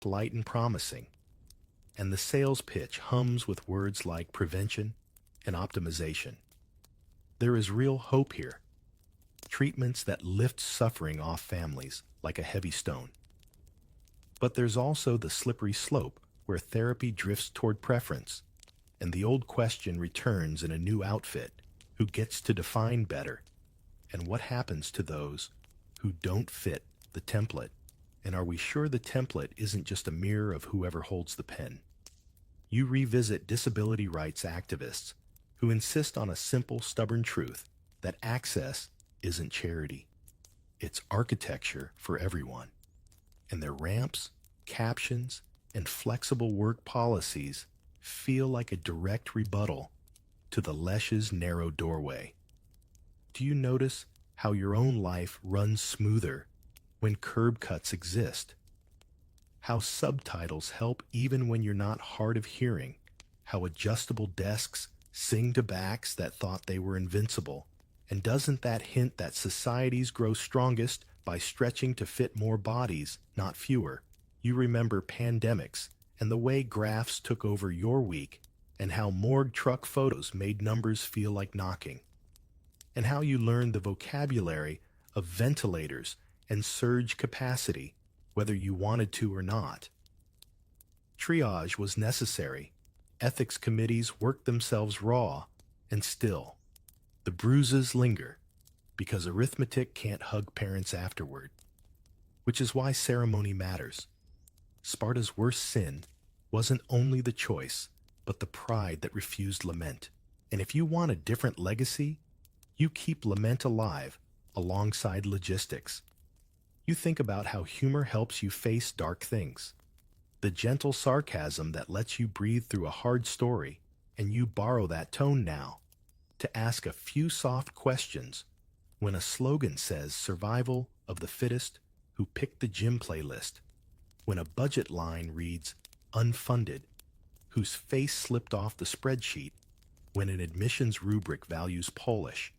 light and promising, and the sales pitch hums with words like prevention and optimization. There is real hope here. Treatments that lift suffering off families like a heavy stone. But there's also the slippery slope where therapy drifts toward preference, and the old question returns in a new outfit: who gets to define better? And what happens to those who don't fit the template? And are we sure the template isn't just a mirror of whoever holds the pen? You revisit disability rights activists who insist on a simple, stubborn truth that access isn't charity. It's architecture for everyone. And their ramps, captions, and flexible work policies feel like a direct rebuttal to the lesh's narrow doorway. Do you notice how your own life runs smoother when curb cuts exist? How subtitles help even when you're not hard of hearing? How adjustable desks sing to backs that thought they were invincible? And doesn't that hint that societies grow strongest by stretching to fit more bodies, not fewer? You remember pandemics and the way graphs took over your week, and how morgue truck photos made numbers feel like knocking, and how you learned the vocabulary of ventilators and surge capacity, whether you wanted to or not. Triage was necessary. Ethics committees worked themselves raw, and still, the bruises linger because arithmetic can't hug parents afterward, which is why ceremony matters. Sparta's worst sin wasn't only the choice, but the pride that refused lament. And if you want a different legacy, you keep lament alive alongside logistics. You think about how humor helps you face dark things, the gentle sarcasm that lets you breathe through a hard story, and you borrow that tone now to ask a few soft questions when a slogan says survival of the fittest who picked the gym playlist, when a budget line reads unfunded, whose face slipped off the spreadsheet, when an admissions rubric values Polish,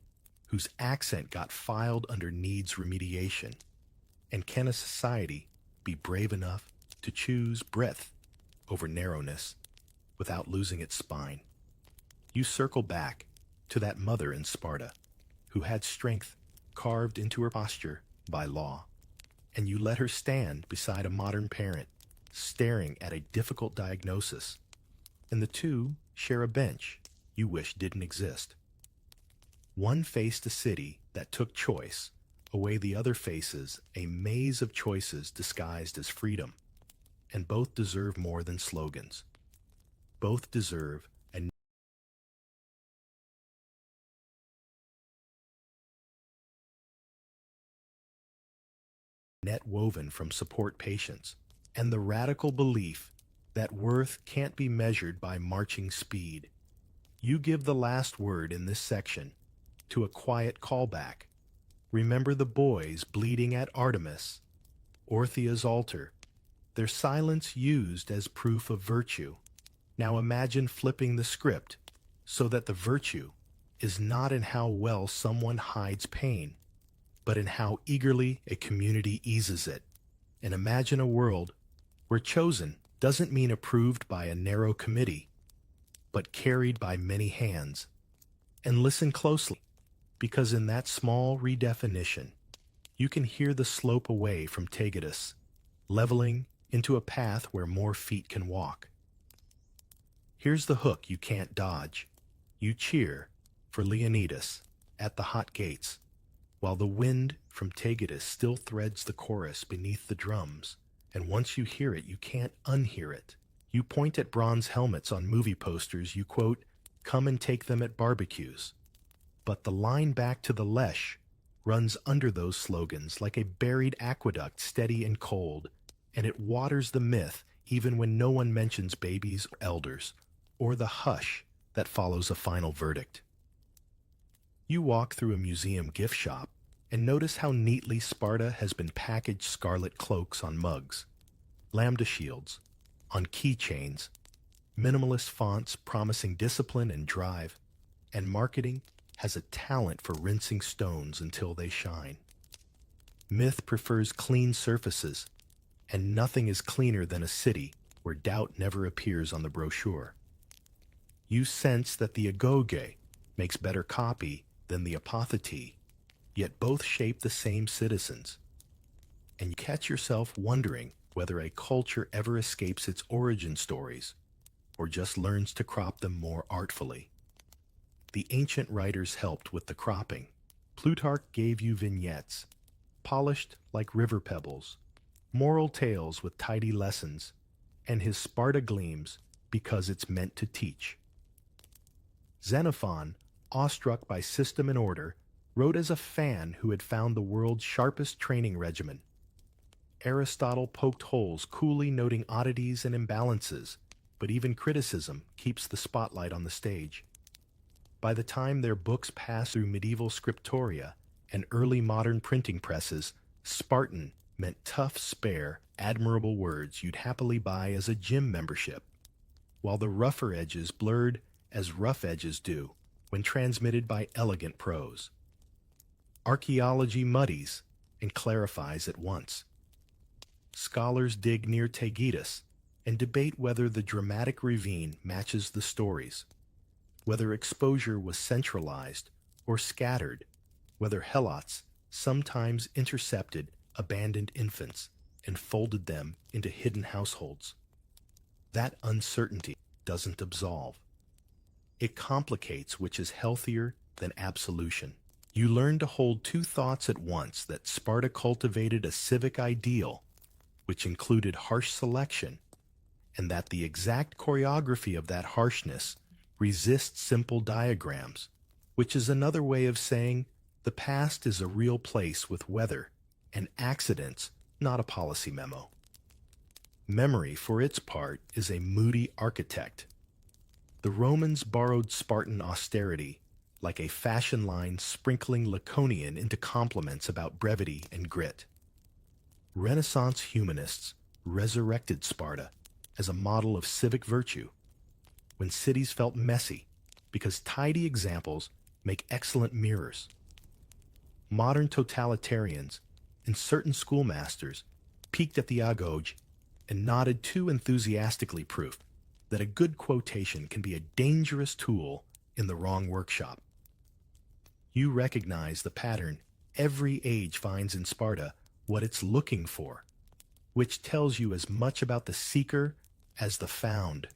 whose accent got filed under needs remediation. And can a society be brave enough to choose breadth over narrowness without losing its spine. You circle back to that mother in Sparta who had strength carved into her posture by law, and you let her stand beside a modern parent staring at a difficult diagnosis, and the two share a bench you wish didn't exist. One faced a city that took choice, away the other faces a maze of choices disguised as freedom, and both deserve more than slogans. Both deserve a net woven from support patience, and the radical belief that worth can't be measured by marching speed. You give the last word in this section to a quiet callback. Remember the boys bleeding at Artemis, Orthia's altar, their silence used as proof of virtue. Now imagine flipping the script so that the virtue is not in how well someone hides pain, but in how eagerly a community eases it. And imagine a world where chosen doesn't mean approved by a narrow committee, but carried by many hands. And listen closely, because in that small redefinition, you can hear the slope away from Tegetus, leveling into a path where more feet can walk. Here's the hook you can't dodge. You cheer for Leonidas at the hot gates, while the wind from Tegetus still threads the chorus beneath the drums, and once you hear it, you can't unhear it. You point at bronze helmets on movie posters, you quote, "Come and take them at barbecues." But the line back to the Lesh runs under those slogans like a buried aqueduct, steady and cold, and it waters the myth even when no one mentions babies or elders, or the hush that follows a final verdict. You walk through a museum gift shop and notice how neatly Sparta has been packaged: scarlet cloaks on mugs, lambda shields on keychains, minimalist fonts promising discipline and drive, and marketing has a talent for rinsing stones until they shine. Myth prefers clean surfaces, and nothing is cleaner than a city where doubt never appears on the brochure. You sense that the agoge makes better copy than the apothete, yet both shape the same citizens. And you catch yourself wondering whether a culture ever escapes its origin stories, or just learns to crop them more artfully. The ancient writers helped with the cropping. Plutarch gave you vignettes, polished like river pebbles, moral tales with tidy lessons, and his Sparta gleams because it's meant to teach. Xenophon, awestruck by system and order, wrote as a fan who had found the world's sharpest training regimen. Aristotle poked holes, coolly noting oddities and imbalances, but even criticism keeps the spotlight on the stage. By the time their books passed through medieval scriptoria and early modern printing presses, Spartan meant tough, spare, admirable words you'd happily buy as a gym membership, while the rougher edges blurred as rough edges do when transmitted by elegant prose. Archaeology muddies and clarifies at once. Scholars dig near Tegetus and debate whether the dramatic ravine matches the stories, whether exposure was centralized or scattered, whether helots sometimes intercepted abandoned infants and folded them into hidden households. That uncertainty doesn't absolve. It complicates, which is healthier than absolution. You learn to hold two thoughts at once: that Sparta cultivated a civic ideal, which included harsh selection, and that the exact choreography of that harshness resists simple diagrams, which is another way of saying the past is a real place with weather and accidents, not a policy memo. Memory, for its part, is a moody architect. The Romans borrowed Spartan austerity like a fashion line sprinkling Laconian into compliments about brevity and grit. Renaissance humanists resurrected Sparta as a model of civic virtue when cities felt messy, because tidy examples make excellent mirrors. Modern totalitarians and certain schoolmasters peeked at the agoge and nodded too enthusiastically, proof that a good quotation can be a dangerous tool in the wrong workshop. You recognize the pattern. Every age finds in Sparta what it's looking for, which tells you as much about the seeker as the found.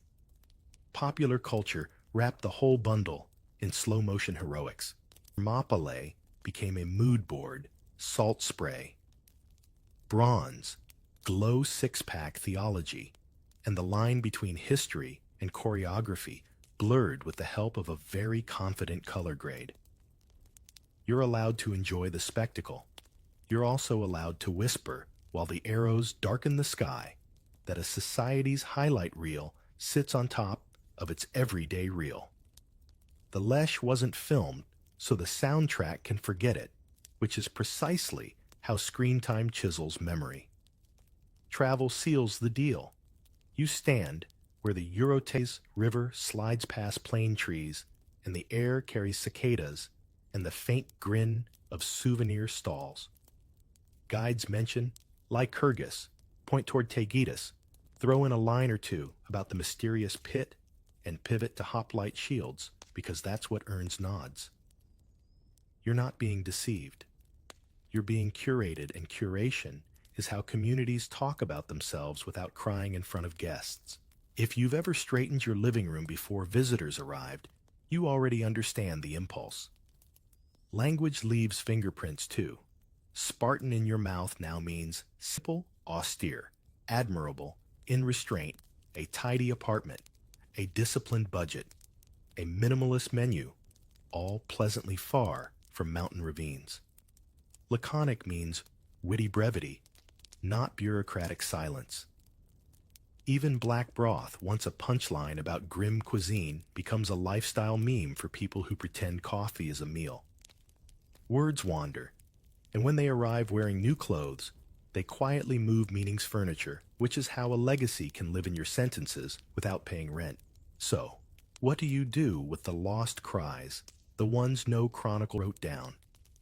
Popular culture wrapped the whole bundle in slow-motion heroics. Thermopylae became a mood board, salt spray. Bronze, glow six-pack theology, and the line between history and choreography blurred with the help of a very confident color grade. You're allowed to enjoy the spectacle. You're also allowed to whisper while the arrows darken the sky that a society's highlight reel sits on top of its everyday reel. The Lesh wasn't filmed, so the soundtrack can forget it, which is precisely how screen time chisels memory. Travel seals the deal. You stand where the Eurotas River slides past plane trees and the air carries cicadas and the faint grin of souvenir stalls. Guides mention Lycurgus, point toward Taygetus, throw in a line or two about the mysterious pit, and pivot to hoplite shields because that's what earns nods. You're not being deceived. You're being curated, and curation is how communities talk about themselves without crying in front of guests. If you've ever straightened your living room before visitors arrived, you already understand the impulse. Language leaves fingerprints too. Spartan in your mouth now means simple, austere, admirable, in restraint, a tidy apartment, a disciplined budget, a minimalist menu, all pleasantly far from mountain ravines. Laconic means witty brevity, not bureaucratic silence. Even black broth, once a punchline about grim cuisine, becomes a lifestyle meme for people who pretend coffee is a meal. Words wander, and when they arrive wearing new clothes, they quietly move meaning's furniture, which is how a legacy can live in your sentences without paying rent. So, what do you do with the lost cries, the ones no chronicle wrote down?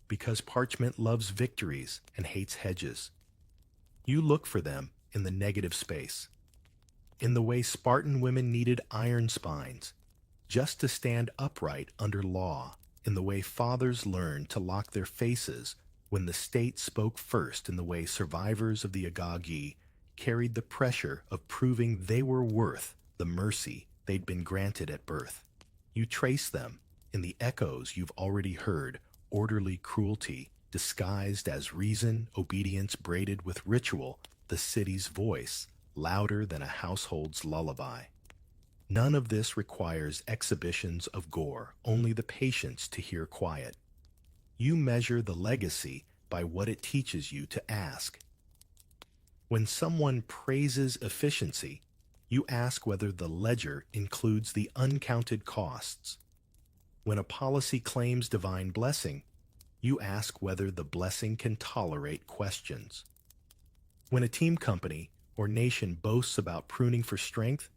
Because parchment loves victories and hates hedges. You look for them in the negative space. In the way Spartan women needed iron spines, just to stand upright under law. In the way fathers learned to lock their faces when the state spoke first. In the way survivors of the Agagi carried the pressure of proving they were worth the mercy they'd been granted at birth. You trace them in the echoes you've already heard, orderly cruelty disguised as reason, obedience braided with ritual, the city's voice louder than a household's lullaby. None of this requires exhibitions of gore, only the patience to hear quiet. You measure the legacy by what it teaches you to ask. When someone praises efficiency, you ask whether the ledger includes the uncounted costs. When a policy claims divine blessing, you ask whether the blessing can tolerate questions. When a team company or nation boasts about pruning for strength,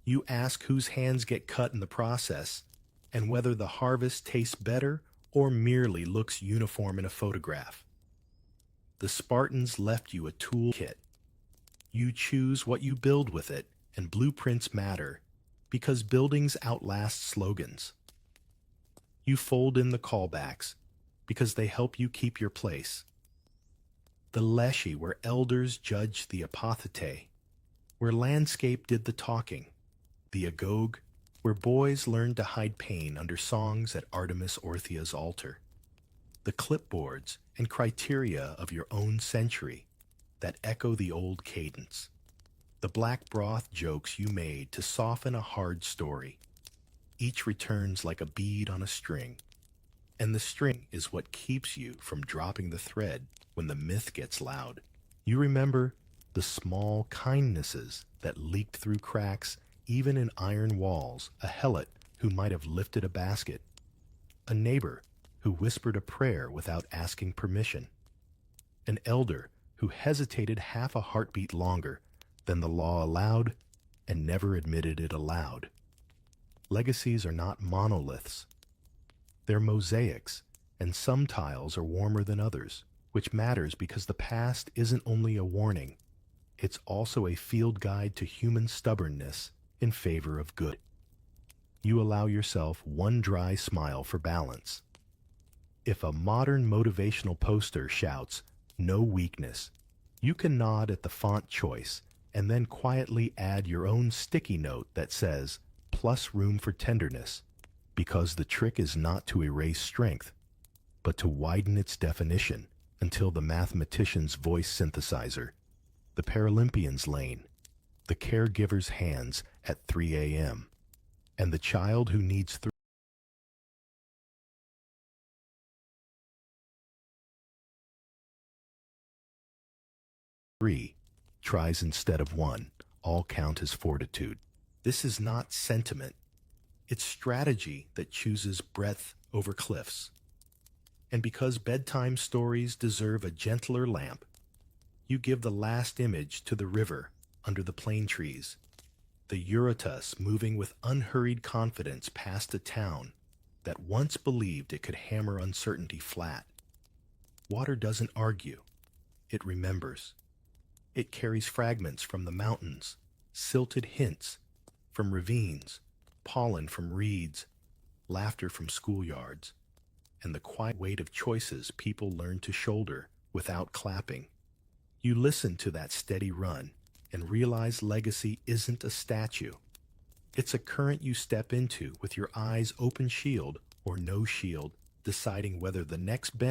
you ask whose hands get cut in the process and whether the harvest tastes better or merely looks uniform in a photograph. The Spartans left you a toolkit. You choose what you build with it, and blueprints matter because buildings outlast slogans. You fold in the callbacks because they help you keep your place. The Leshy, where elders judged the apothete, where landscape did the talking. The Agog, where boys learned to hide pain under songs at Artemis Orthia's altar. The clipboards and criteria of your own century that echo the old cadence. The black broth jokes you made to soften a hard story. Each returns like a bead on a string, and the string is what keeps you from dropping the thread when the myth gets loud. You remember the small kindnesses that leaked through cracks, even in iron walls, a helot who might have lifted a basket, a neighbor who whispered a prayer without asking permission, an elder who hesitated half a heartbeat longer than the law allowed and never admitted it aloud. Legacies are not monoliths. They're mosaics, and some tiles are warmer than others, which matters because the past isn't only a warning, it's also a field guide to human stubbornness in favor of good. You allow yourself one dry smile for balance. If a modern motivational poster shouts, "No weakness," you can nod at the font choice and then quietly add your own sticky note that says, "plus room for tenderness," because the trick is not to erase strength, but to widen its definition until the mathematician's voice synthesizer, the Paralympian's lane, the caregiver's hands at 3 a.m., and the child who needs 3 tries instead of 1 all count as fortitude. This is not sentiment. It's strategy that chooses breadth over cliffs. And because bedtime stories deserve a gentler lamp, you give the last image to the river under the plane trees, the Eurotas moving with unhurried confidence past a town that once believed it could hammer uncertainty flat. Water doesn't argue. It remembers. It carries fragments from the mountains, silted hints from ravines, pollen from reeds, laughter from schoolyards, and the quiet weight of choices people learn to shoulder without clapping. You listen to that steady run and realize legacy isn't a statue. It's a current you step into with your eyes open shield or no shield, deciding whether the next bend